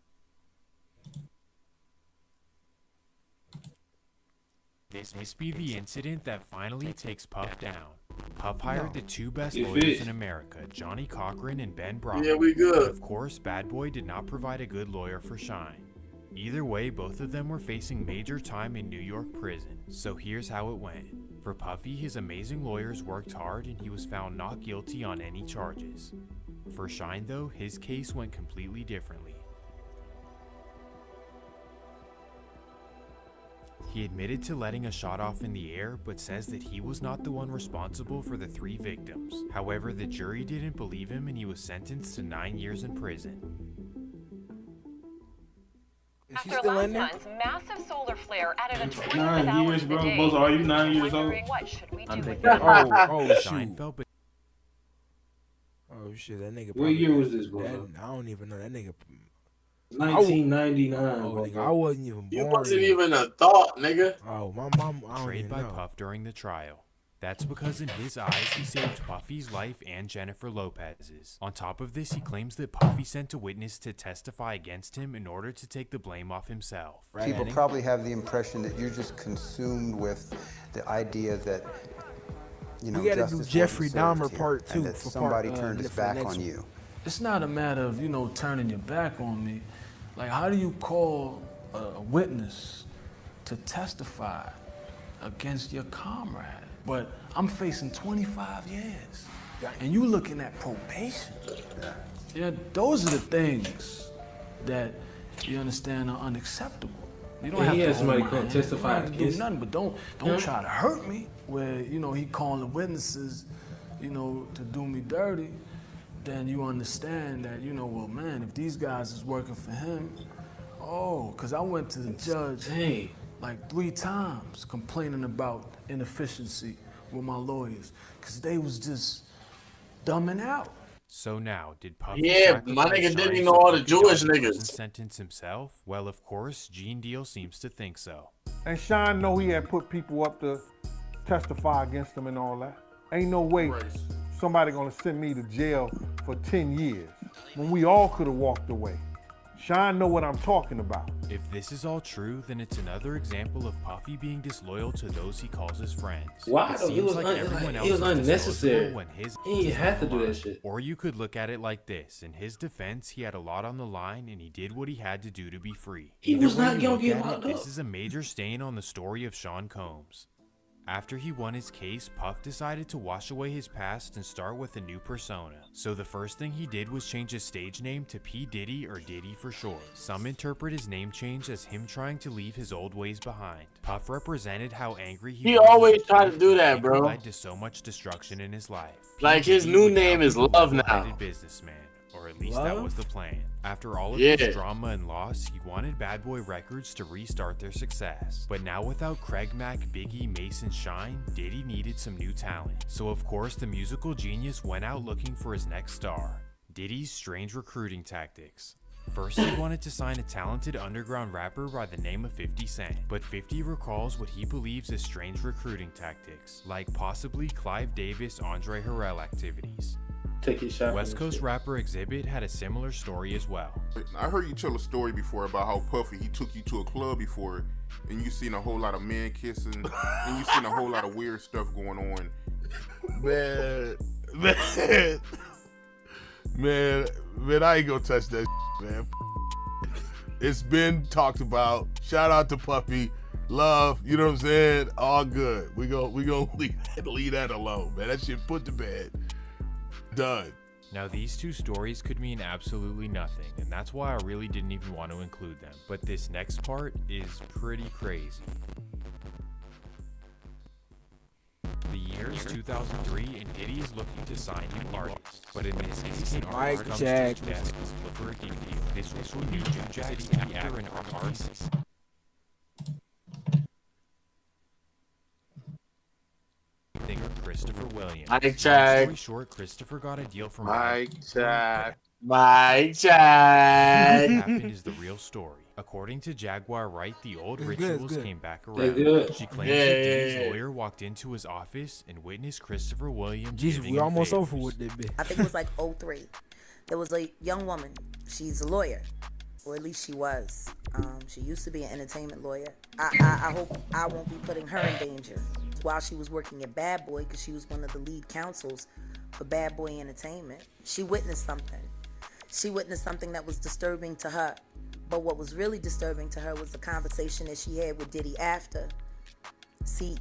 This must be the incident that finally takes Puff down. Puff hired the 2 best lawyers in America, Johnny Cochran and Ben Brock. Yeah, we good. But of course, Bad Boy did not provide a good lawyer for Shine. Either way, both of them were facing major time in New York prison. So here's how it went. For Puffy, his amazing lawyers worked hard and he was found not guilty on any charges. For Shine though, his case went completely differently. He admitted to letting a shot off in the air, but says that he was not the one responsible for the 3 victims. However, the jury didn't believe him and he was sentenced to 9 years in prison. After last month's massive solar flare added a 25 9 hours years, to bro. the day. Both are you 9 years old? What should we do I'm with thinking, that? oh Shine shoot. felt Oh shit, that nigga. What year was this, bro? I don't even know that nigga. 1999. Oh, nigga, I wasn't even born. You wasn't yet. even a thought, nigga. Oh, my mom. I don't betrayed even by know. Puff during the trial. That's because in his eyes, he saved Puffy's life and Jennifer Lopez's. On top of this, he claims that Puffy sent a witness to testify against him in order to take the blame off himself. People probably have the impression that you're just consumed with the idea that, you know, We gotta do justice Jeffrey wasn't served Dahmer here, part 2 and that for somebody part, turned his for back next on one. you. It's not a matter of, you know, turning your back on me. Like, how do you call a witness to testify against your comrade? But I'm facing 25 years, and you looking at probation. Yeah, those are the things that, you understand, are unacceptable. You don't Yeah, have he to had somebody hold my come hand. testify You don't have to do against- nothing, but don't try to hurt me. Where, you know, he calling the witnesses, you know, to do me dirty. Then you understand that, you know, well, man, if these guys is working for him, because I went to the judge like 3 times complaining about inefficiency with my lawyers, because they was just dumbing out. So now, did Puffy Yeah, my sacrifice nigga didn't Shine know so all the Puffy Jewish got a prison niggas. sentence himself? Well, of course, Gene Deal seems to think so. And Shine know he had put people up to testify against him and all that. Ain't no way somebody gonna send me to jail for 10 years when we all could have walked away. Shine know what I'm talking about. If this is all true, then it's another example of Puffy being disloyal to those he calls his friends. Why It though? It seems was like un- everyone like, else it was is unnecessary. disposable when his He didn't is have on to the do that line. shit. Or you could look at it like this. In his defense, he had a lot on the line and he did what he had to do to be free. He Either was way not you gonna look get at it, locked This up. is a major stain on the story of Sean Combs. After he won his case, Puff decided to wash away his past and start with a new persona. So the first thing he did was change his stage name to P. Diddy, or Diddy for short. Some interpret his name change as him trying to leave his old ways behind. Puff represented how angry He was always as a tried to kid, do and that, it bro. led to so much destruction in his life. Like, P. his Diddy new would name be is the Love level-headed now. businessman. Or at least that Love? was the plan. After all of Yeah. his drama and loss, he wanted Bad Boy Records to restart their success. But now without Craig Mack, Biggie, Mason, Shine, Diddy needed some new talent. So of course the musical genius went out looking for his next star. Diddy's strange recruiting tactics. First, he wanted to sign a talented underground rapper by the name of 50 Cent, but 50 recalls what he believes as strange recruiting tactics, like possibly Clive Davis, Andre Harrell activities. Take your shot. West Coast rapper Exhibit had a similar story as well. I heard you tell a story before about how Puffy, he took you to a club before and you seen a whole lot of men kissing and you seen a whole lot of weird stuff going on. Man, I ain't gonna touch that man. It's been talked about. Shout out to Puffy. Love, you know what I'm saying? All good. We gonna leave that alone, man. That shit put to bed. Done. Now these two stories could mean absolutely nothing, and that's why I really didn't even want to include them. But this next part is pretty crazy. The year is 2003 and Diddy is looking to sign new artists. But in this case, an artist comes to his desk for a gig deal. This would be New Jack City actor and artist singer Christopher Williams. Mike Long check. story short, Christopher got a deal from Mike check. Mike What check. happened is the real story. According to Jaguar Wright, the old It's good, rituals it's good. came back They're around. good. She claims Yeah, that yeah, Diddy's yeah. lawyer walked into his office and witnessed Christopher Williams Jesus, giving we him almost favors. over with that bit. I think it was like 03. There was a young woman. She's a lawyer, or at least she was. She used to be an entertainment lawyer. I hope I won't be putting her in danger. While she was working at Bad Boy, because she was one of the lead counsels for Bad Boy Entertainment, she witnessed something. She witnessed something that was disturbing to her. But what was really disturbing to her was the conversation that she had with Diddy after. See,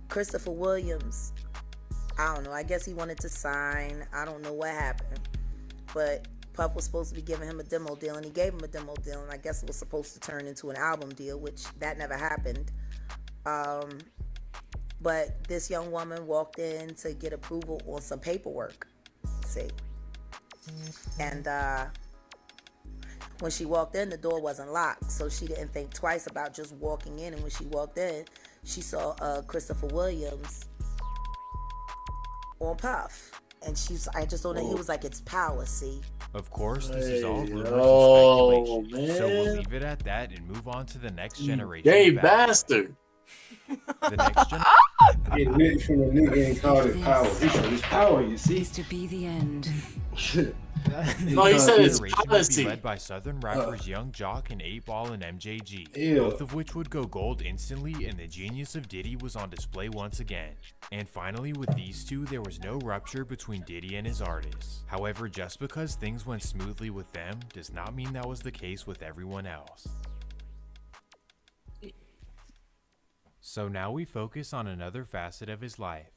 Christopher Williams, I don't know, I guess he wanted to sign. I don't know what happened. But Puff was supposed to be giving him a demo deal, and he gave him a demo deal, and I guess it was supposed to turn into an album deal, which that never happened. But this young woman walked in to get approval on some paperwork. See? And when she walked in, the door wasn't locked, so she didn't think twice about just walking in. And when she walked in, she saw Christopher Williams on Puff. And I just don't know, he was like, it's power, see? Of course, this is all rumors Oh, and speculation. So we'll man. leave it at that and move on to the next You generation. gay of Bad Boy. bastard. The next generation. Getting rich from a nigga and called it power. He said it's power, you see? To be the end. No, he said it's Generation would policy. be led by Southern rappers Young Jock and 8 Ball and MJG, Ew. both of which would go gold instantly, and the genius of Diddy was on display once again. And finally, with these two, there was no rupture between Diddy and his artists. However, just because things went smoothly with them does not mean that was the case with everyone else. So now we focus on another facet of his life.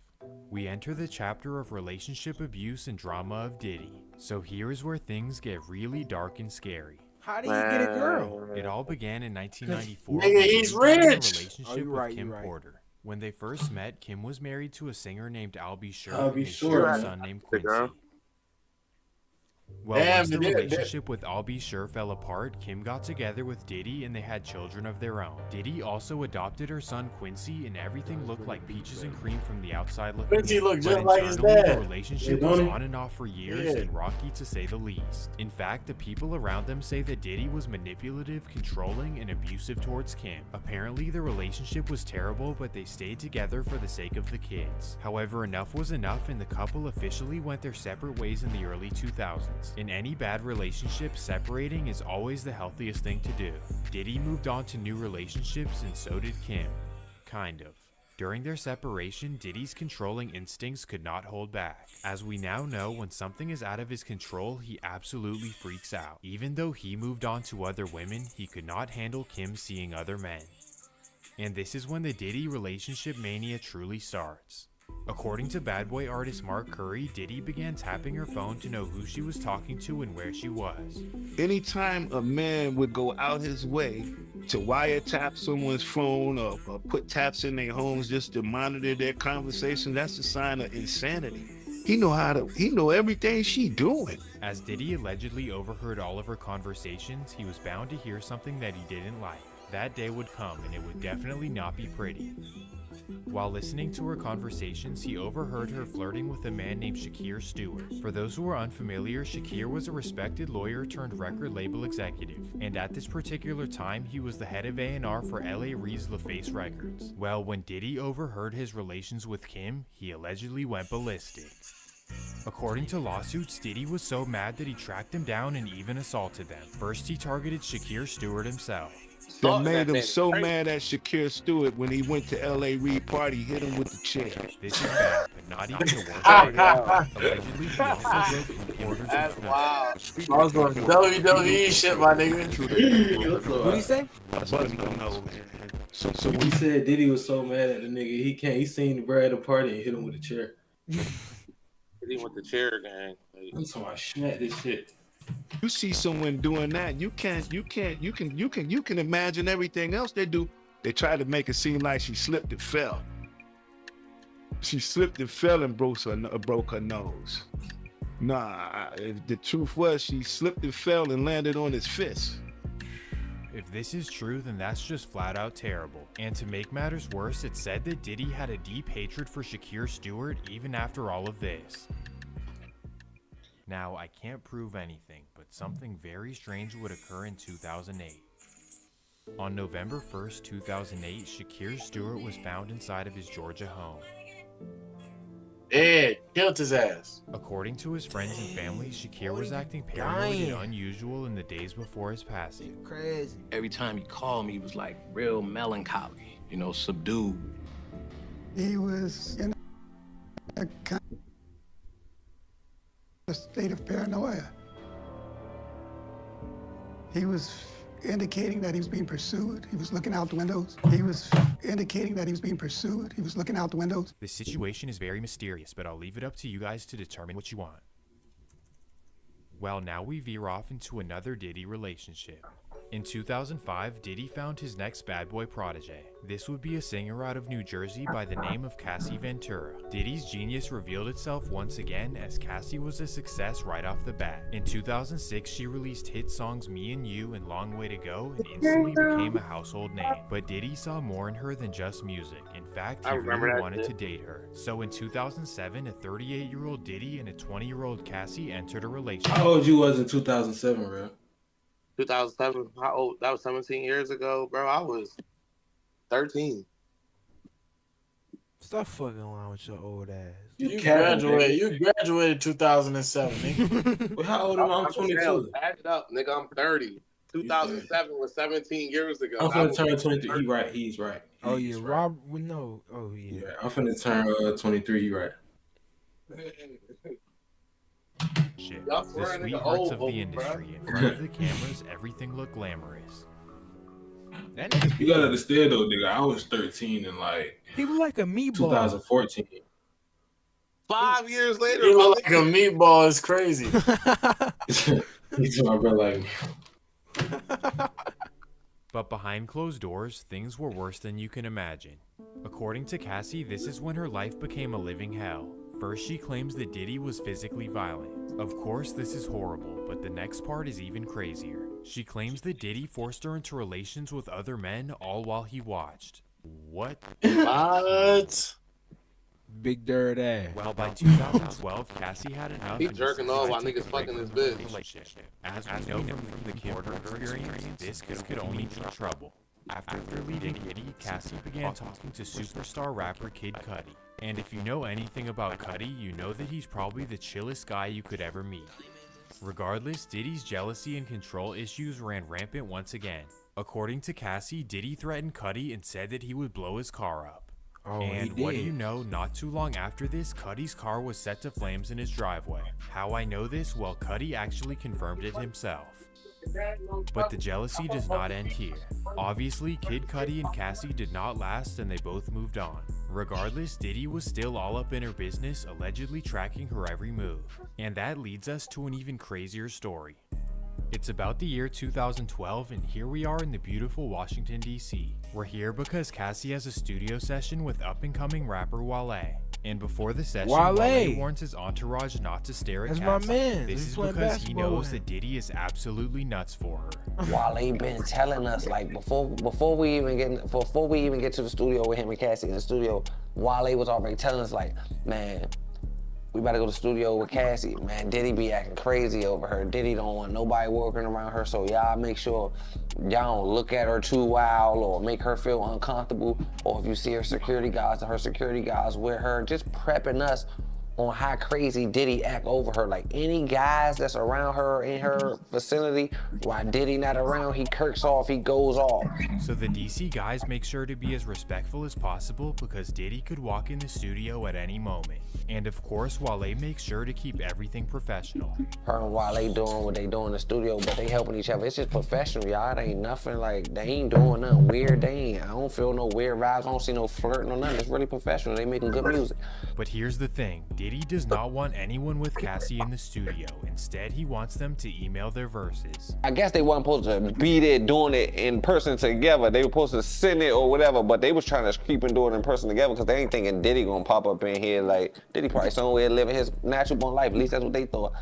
We enter the chapter of relationship abuse and drama of Diddy. So here is where things get really dark and scary. How did he get a girl? It all began in 1994 Nigga, when he's Diddy got in a rich. relationship Oh, you with right, you Kim right. Porter. When they first met, Kim was married to a singer named I'll Be Sure I'll and Be his Sure. young son named Quincy. Well, Damn, once the they- relationship with I'll Be Sure fell apart, Kim got together with Diddy and they had children of their own. Diddy also adopted her son Quincy, and everything looked like peaches and cream from the outside looking Quincy in. looked But just like his internally, dad. The relationship Yeah, was don't he? on and off for years Yeah. and rocky to say the least. In fact, the people around them say that Diddy was manipulative, controlling, and abusive towards Kim. Apparently, the relationship was terrible, but they stayed together for the sake of the kids. However, enough was enough, and the couple officially went their separate ways in the early 2000s. In any bad relationship, separating is always the healthiest thing to do. Diddy moved on to new relationships, and so did Kim. Kind of. During their separation, Diddy's controlling instincts could not hold back. As we now know, when something is out of his control, he absolutely freaks out. Even though he moved on to other women, he could not handle Kim seeing other men. And this is when the Diddy relationship mania truly starts. According to Bad Boy artist Mark Curry, Diddy began tapping her phone to know who she was talking to and where she was. Anytime a man would go out his way to wiretap someone's phone or put taps in their homes just to monitor their conversation, that's a sign of insanity. He know everything she doing. As Diddy allegedly overheard all of her conversations, he was bound to hear something that he didn't like. That day would come, and it would definitely not be pretty. While listening to her conversations, he overheard her flirting with a man named Shakir Stewart. For those who are unfamiliar, Shakir was a respected lawyer turned record label executive, and at this particular time, he was the head of A&R for LA Reid's LaFace Records. Well, when Diddy overheard his relations with Kim, he allegedly went ballistic. According to lawsuits, Diddy was so mad that he tracked them down and even assaulted them. First, he targeted Shakir Stewart himself. That made him so mad at Shakir Stewart when he went to LA Reid party, hit him with the chair. This is bad, but not even the worst part. Allegedly, he also broke Kim orders. That's wild. I was doing WWE shit, my nigga. What'd he say? So when he said Diddy was so mad at the nigga, he seen the bride at the party and hit him with a chair. Diddy with the chair gang. I'm talking about smack this shit. You see someone doing that, you can imagine everything else they do. They try to make it seem like she slipped and fell. She slipped and fell and broke her nose. Nah, the truth was she slipped and fell and landed on his fist. If this is true, then that's just flat out terrible. And to make matters worse, it's said that Diddy had a deep hatred for Shakir Stewart even after all of this. Now, I can't prove anything, but something very strange would occur in 2008. On November 1st, 2008, Shakir Stewart was found inside of his Georgia home. Yeah, killed his ass. According to his friends and family, Shakir was acting paranoid and unusual in the days before his passing. Crazy. Every time he called me, he was like real melancholy, subdued. He was in a kind of state of paranoia. He was indicating that he was being pursued. He was looking out the windows. He was indicating that he was being pursued. He was looking out the windows. This situation is very mysterious, but I'll leave it up to you guys to determine what you want. Well, now we veer off into another Diddy relationship. In 2005, Diddy found his next bad boy protege. This would be a singer out of New Jersey by the name of Cassie Ventura. Diddy's genius revealed itself once again as Cassie was a success right off the bat. In 2006, she released hit songs Me and You and Long Way to Go and instantly became a household name. But Diddy saw more in her than just music. In fact, he really wanted to date her. So in 2007, a 38-year-old Diddy and a 20-year-old Cassie entered a relationship. How old you was in 2007, bro? 2007, how old? That was 17 years ago, bro. I was 13. Stop fucking around with your old ass. You graduated 2007, nigga. Well, how old am I? I'm 22. Add it up, nigga. I'm 30. 2007 was 17 years ago. I'm finna turn 23. He right. He's right. Oh yeah, Rob. No. Oh yeah. Yeah, I'm finna turn 23. He right. Shit. The sweethearts of the industry. In front of the cameras, everything looked glamorous. You gotta understand though, nigga. I was 13 in he was like a meatball. 2014. 5 years later, you look like a meatball. Is crazy. He's my bro, like. But behind closed doors, things were worse than you can imagine. According to Cassie, this is when her life became a living hell. First, she claims that Diddy was physically violent. Of course, this is horrible, but the next part is even crazier. She claims that Diddy forced her into relations with other men, all while he watched. What? What? Big dirt ass. Well, by 2012, Cassie had enough. He jerking off while niggas fucking his bitch. As we know from the Kim experience, this could only be trouble. After leaving Diddy, Cassie began talking to superstar rapper Kid Cudi. And if you know anything about Cudi, you know that he's probably the chillest guy you could ever meet. Regardless, Diddy's jealousy and control issues ran rampant once again. According to Cassie, Diddy threatened Cudi and said that he would blow his car up. Oh, and what do you know, not too long after this, Cudi's car was set to flames in his driveway. How I know this? Well, Cudi actually confirmed it himself. But the jealousy does not end here. Obviously, Kid Cudi and Cassie did not last and they both moved on. Regardless, Diddy was still all up in her business, allegedly tracking her every move. And that leads us to an even crazier story. It's about the year 2012 and here we are in the beautiful Washington, D.C. We're here because Cassie has a studio session with up-and-coming rapper Wale. And before the session, Wale warns his entourage not to stare at That's Cassie. my man. This is because he knows that Diddy is absolutely nuts for her. Wale been telling us like before we even get to the studio with him and Cassie in the studio, Wale was already telling us like, man, we better go to the studio with Cassie. Man, Diddy be acting crazy over her. Diddy don't want nobody working around her, so y'all make sure y'all don't look at her too wild or make her feel uncomfortable. Or if you see her security guards with her, just prepping us on how crazy Diddy act over her. Like any guys that's around her in her vicinity, while Diddy not around, he kirks off, he goes off. So the DC guys make sure to be as respectful as possible because Diddy could walk in the studio at any moment. And of course, Wale makes sure to keep everything professional. Her and Wale doing what they do in the studio, but they helping each other. It's just professional, y'all. It ain't nothing like, they ain't doing nothing weird. I don't feel no weird vibes. I don't see no flirting or nothing. It's really professional. They making good music. But here's the thing, Diddy does not want anyone with Cassie in the studio. Instead, he wants them to email their verses. I guess they wasn't supposed to be there doing it in person together. They were supposed to send it or whatever, but they was trying to keep and do it in person together because they ain't thinking Diddy gonna pop up in here like, Diddy probably somewhere living his natural born life. At least that's what they thought.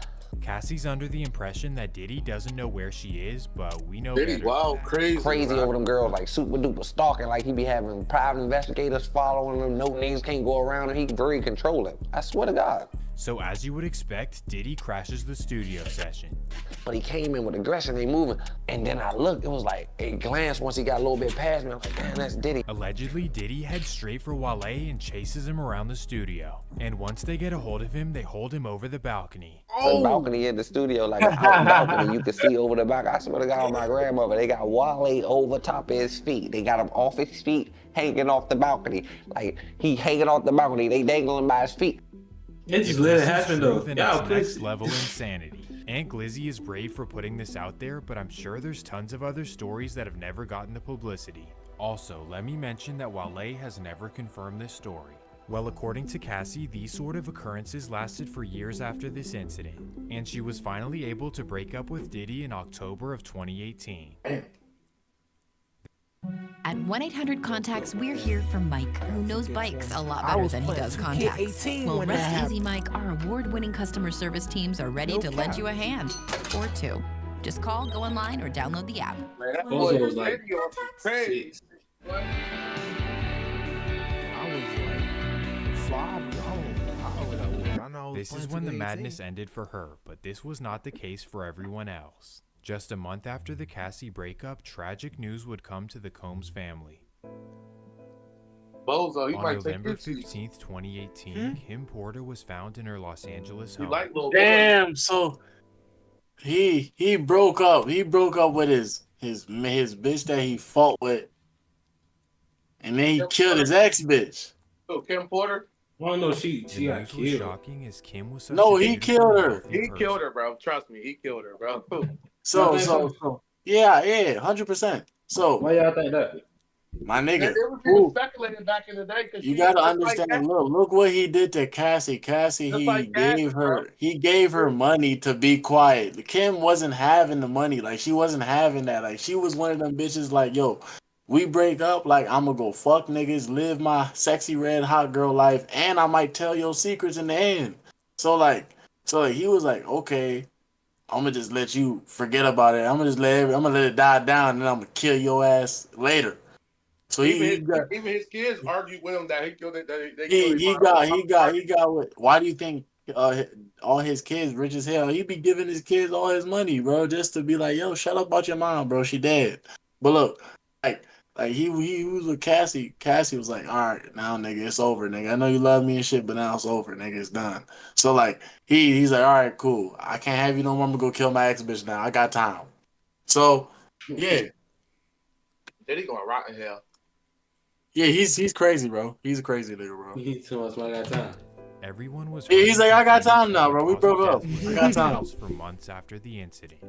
Cassie's under the impression that Diddy doesn't know where she is, but we know Diddy, better. wow, crazy over them girls, like super duper stalking, like he be having private investigators following him, no niggas can't go around him, he very controlling. I swear to God. So as you would expect, Diddy crashes the studio session. But he came in with aggression, they moving, and then I looked, it was like a glance once he got a little bit past me, I was like, man, that's Diddy. Allegedly, Diddy heads straight for Wale and chases him around the studio. And once they get a hold of him, they hold him over the balcony. The balcony in the studio, like an out balcony, you can see over the back. I swear to God, my grandmother, they got Wale over top of his feet. They got him off his feet, hanging off the balcony. Like, he hanging off the balcony, they dangling him by his feet. It just let it happen though. Yeah, next level insanity. Aunt Glizzy is brave for putting this out there, but I'm sure there's tons of other stories that have never gotten the publicity. Also, let me mention that Wale has never confirmed this story. Well, according to Cassie, these sort of occurrences lasted for years after this incident, and she was finally able to break up with Diddy in October of 2018. At 1-800-CONTACTS, we're here for Mike, who knows bikes a lot better than he does contacts. Well, rest easy, Mike. Our award-winning customer service teams are ready to lend you a hand. Or two. Just call, go online, or download the app. Man, that boy was like, crazy. I was like 5 years old. I know This is when the madness ended for her, but this was not the case for everyone else. Just a month after the Cassie breakup, tragic news would come to the Combs family. Bozo, he On might November take 15th, 2018, Kim Porter was found in her Los Angeles home. Damn, so he broke up. He broke up with his bitch that he fought with, and then he killed his ex bitch. Oh, Kim Porter? Oh no, she The got news was killed. shocking as Kim was such No, a he beautiful, killed her. wealthy He person. killed her, bro. Trust me, he killed her, bro. So yeah, 100%. So why y'all think that? My And nigga, it was people speculating back in the day. you gotta understand. Look what he did to Cassie. Cassie, Just he like Cassie, gave her money to be quiet. Kim wasn't having the money. Like, she wasn't having that. Like, she was one of them bitches. Like, yo, we break up. Like, I'm gonna go fuck niggas, live my sexy red hot girl life, and I might tell your secrets in the end. So he was like, okay, I'm gonna just let you forget about it. I'm gonna let it die down, and then I'm gonna kill your ass later. So even his kids argued with him that he killed it. he got what? Why do you think all his kids rich as hell? He be giving his kids all his money, bro, just to be like, yo, shut up about your mom, bro. She dead. But look, like he was with Cassie. Cassie was like, all right, now nigga, it's over, nigga. I know you love me and shit, but now it's over, nigga. It's done. So like he's like, all right, cool. I can't have you no more. I'm gonna go kill my ex bitch now. I got time. So yeah. Then he gonna rot in hell. Yeah, he's crazy, bro. He's a crazy nigga, bro. He too much money. I got time. Everyone was. Yeah, he's like, I got time now, bro. We broke up. I got time. For months after the incident.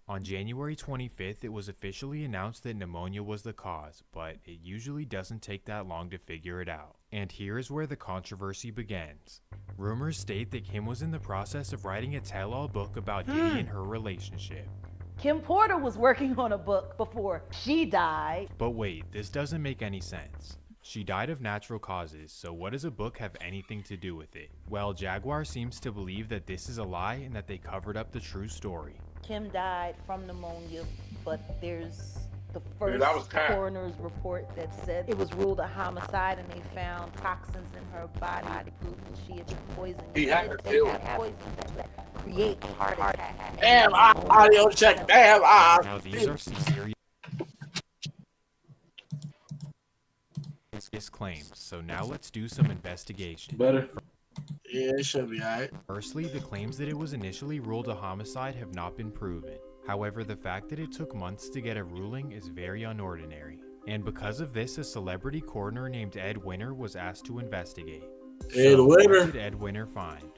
On January 25th, it was officially announced that pneumonia was the cause, but it usually doesn't take that long to figure it out. And here is where the controversy begins. Rumors state that Kim was in the process of writing a tell-all book about Diddy and her relationship. Kim Porter was working on a book before she died. But wait, this doesn't make any sense. She died of natural causes, so what does a book have anything to do with it? Well, Jaguar seems to believe that this is a lie and that they covered up the true story. Kim died from pneumonia, but there's the first Dude, that was cap. coroner's report that said it was ruled a homicide and they found toxins in her body to prove that she had been poisoned. He had to kill her. Poison that create heart attack. Damn, audio check. Damn, Now these are some serious claims, so now let's do some investigation. Better. Yeah, it should be alright. Firstly, the claims that it was initially ruled a homicide have not been proven. However, the fact that it took months to get a ruling is very unordinary. And because of this, a celebrity coroner named Ed Winter was asked to investigate. Ed Winter? What did Ed Winter find?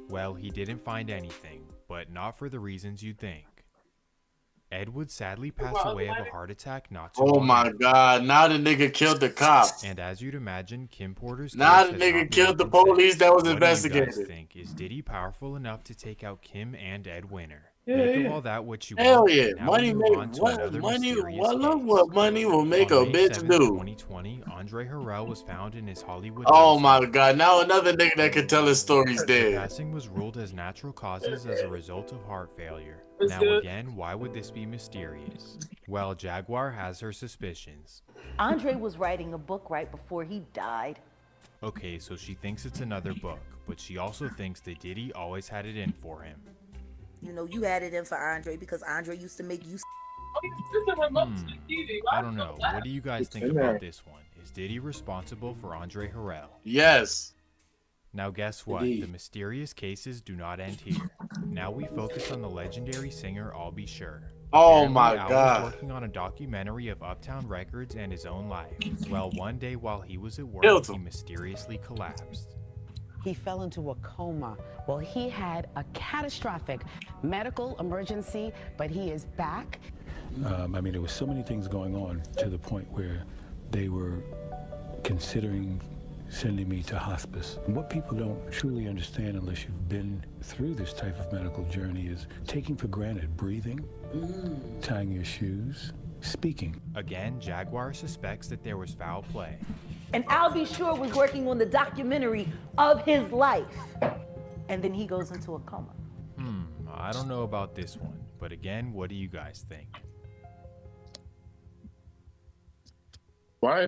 Well, he didn't find anything, but not for the reasons you'd think. Ed would sadly pass away of a heart attack not too Oh long my ago. God, now the nigga killed the cop. And as you'd imagine, Kim Porter's Now case the has nigga not been killed the open police since. that was What do you guys investigating. think? Is Diddy powerful enough to take out Kim and Ed Winter? Yeah, Make yeah. of all that what you Hell want. yeah, Now money we move on make to what another money. mysterious What look case. what money will make a On May bitch 7th, do. 2020, Andre Harrell was found in his Hollywood. Oh house. my God, now another nigga that can tell his stories The dead. passing was ruled as natural causes as a result of heart failure. That's Now good. again, why would this be mysterious? Well, Jaguar has her suspicions. Andre was writing a book right before he died. Okay, so she thinks it's another book, but she also thinks that Diddy always had it in for him. You know, you had it in for Andre because Andre used to make you. I don't know. What do you guys think about this one? Is Diddy responsible for Andre Harrell? Yes. Now guess what? Indeed. The mysterious cases do not end here. Now we focus on the legendary singer I'll Be Sure. Oh Apparently, my Al God. was working on a documentary of Uptown Records and his own life. Well, one day while he was at work, Killed he him. mysteriously collapsed. He fell into a coma. Well, he had a catastrophic medical emergency, but he is back. I mean, there were so many things going on to the point where they were considering sending me to hospice. And what people don't truly understand unless you've been through this type of medical journey is taking for granted breathing, tying your shoes, speaking. Again, Jaguar suspects that there was foul play. And Al B. Sure was working on the documentary of his life. And then he goes into a coma. I don't know about this one, but again, what do you guys think? Why?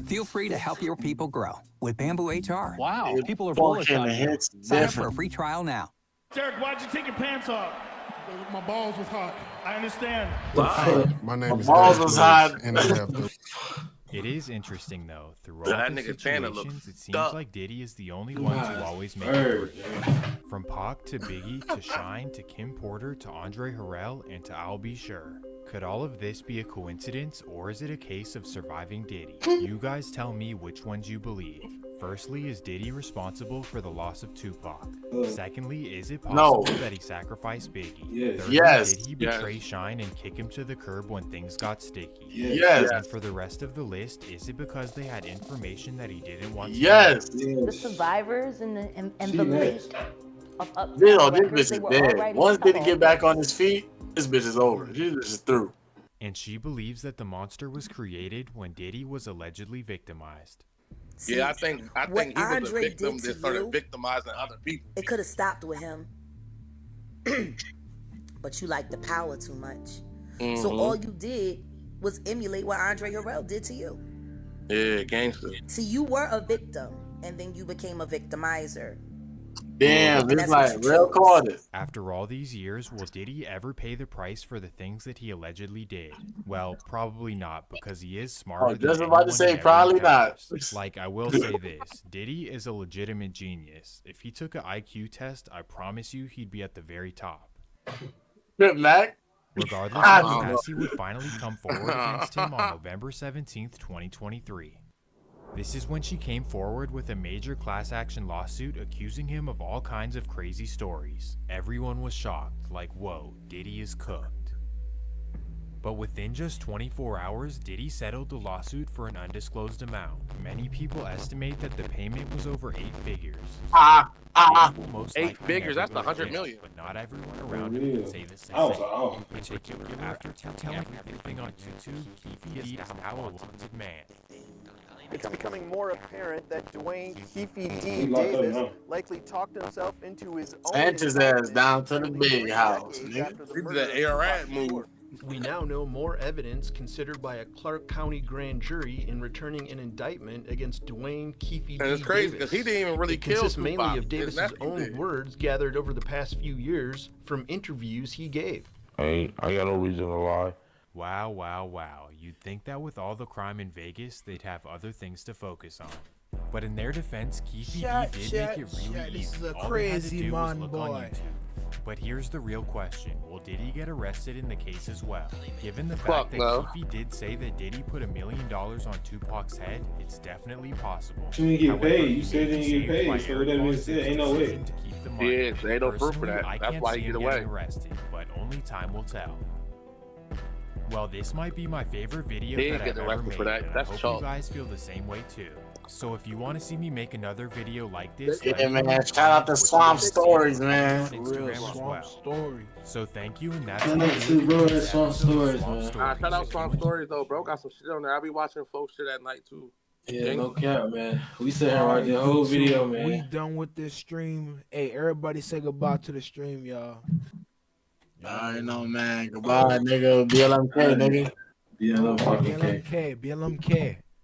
Feel free to help your people grow with Bamboo HR. Wow, people are bullish on you. Sign up for a free trial now. Derek, why'd you take your pants off? My balls was hot. I understand. My name is balls Derek was Lewis, hot. and I have the It is interesting though, through all That the nigga Tanner look situations, it seems stuck. like Diddy is the only one to always make it Bird, work. From Pac to Biggie to Shine to Kim Porter to Andre Harrell and to I'll Be Sure. Could all of this be a coincidence or is it a case of surviving Diddy? You guys tell me which ones you believe. Firstly, is Diddy responsible for the loss of Tupac? Secondly, is it possible that he sacrificed Biggie? Yes. Thirdly, Yes. did he betray Shine and kick him to the curb when things got sticky? Yes. And for the rest of the list, is it because they had information that he didn't want to Yes. know? The survivors and the late of Uptown This Records, bitch they is were all dead. writing Once Diddy tell-all get back on his feet, this bitch is over. This bitch is through. And she believes that the monster was created when Diddy was allegedly victimized. Yeah, I think what he was a Andre victim did to that started you- victimizing other people. It could have stopped with him. But you like the power too much. So Mhm. all you did was emulate what Andre Harrell did to you. Yeah, gangster. See, you were a victim, and then you became a victimizer. Damn, And this that's what like you real chose. Carter. After all these years, will Diddy ever pay the price for the things that he allegedly did? Well, probably not, because he is smarter Oh, than just about to anyone say he ever probably not. encounters. Like, I will say this, Diddy is a legitimate genius. If he took an IQ test, I promise you he'd be at the very top. Good, Mac. Regardless, I the don't know. Cassie would finally come forward against him on November 17th, 2023. This is when she came forward with a major class action lawsuit accusing him of all kinds of crazy stories. Everyone was shocked, like, whoa, Diddy is cooked. But within just 24 hours, Diddy settled the lawsuit for an undisclosed amount. Many people estimate that the payment was over 8 figures. Diddy will most 8 likely figures, never that's go to 100 jail, million. But not everyone around him would say the same. In particular, after telling everything on YouTube, Keefe D is now a wanted man. It's becoming more apparent that Dwayne Keefe D. locked up Davis now. likely talked himself into his own Sent his ass indictment down to the nearly big 3 house, decades nigga. after the This is murder an of ARAD Tupac move. Shakur. We now know more evidence considered by a Clark County grand jury in returning an indictment against Dwayne Keefe D. And it's crazy Davis. because he didn't even really It kill consists Tupac. mainly of His Davis's nephew own did. words gathered over the past few years from interviews he gave. I got no reason to lie. Wow, wow, wow. You'd think that with all the crime in Vegas, they'd have other things to focus on. But in their defense, Keefe D did make it really this is easy. a All they had to crazy do was man, look boy. on YouTube. But here's the real question. Will Diddy get arrested in the case as well? Given the Fuck fact that no. Keefe did say that Diddy put $1 million on Tupac's head, it's definitely possible. You didn't get However, paid. he You said may you be didn't get saved paid, by so Eric that means Voss's ain't no way. decision to keep the money. Yeah, there ain't no proof for Personally, that. I That's can't why see he him get away. getting arrested, but only time will tell. Well, this might be my favorite video He that ain't I've getting ever arrested made, for that. and That's I hope chalk. you guys feel the same way too. So if you want to see me make another video like this, Yeah, let me know in man. the Shout out to comments which Swamp one you Stories, want man. on Instagram as Swamp well. Story. So thank you, and that's Shout gonna out do to it bro, for that this Swamp episode of Stories, Swamp man. Stories. Shout out Swamp Stories though, bro. Got some shit on there. I be watching folks shit at night too. Yeah, no cap, man. We sat here right the whole video, man. We done with this stream. Hey, everybody say goodbye to the stream, y'all. I know, man. Goodbye, nigga. BLMK, nigga. Yeah, no fucking BLMK.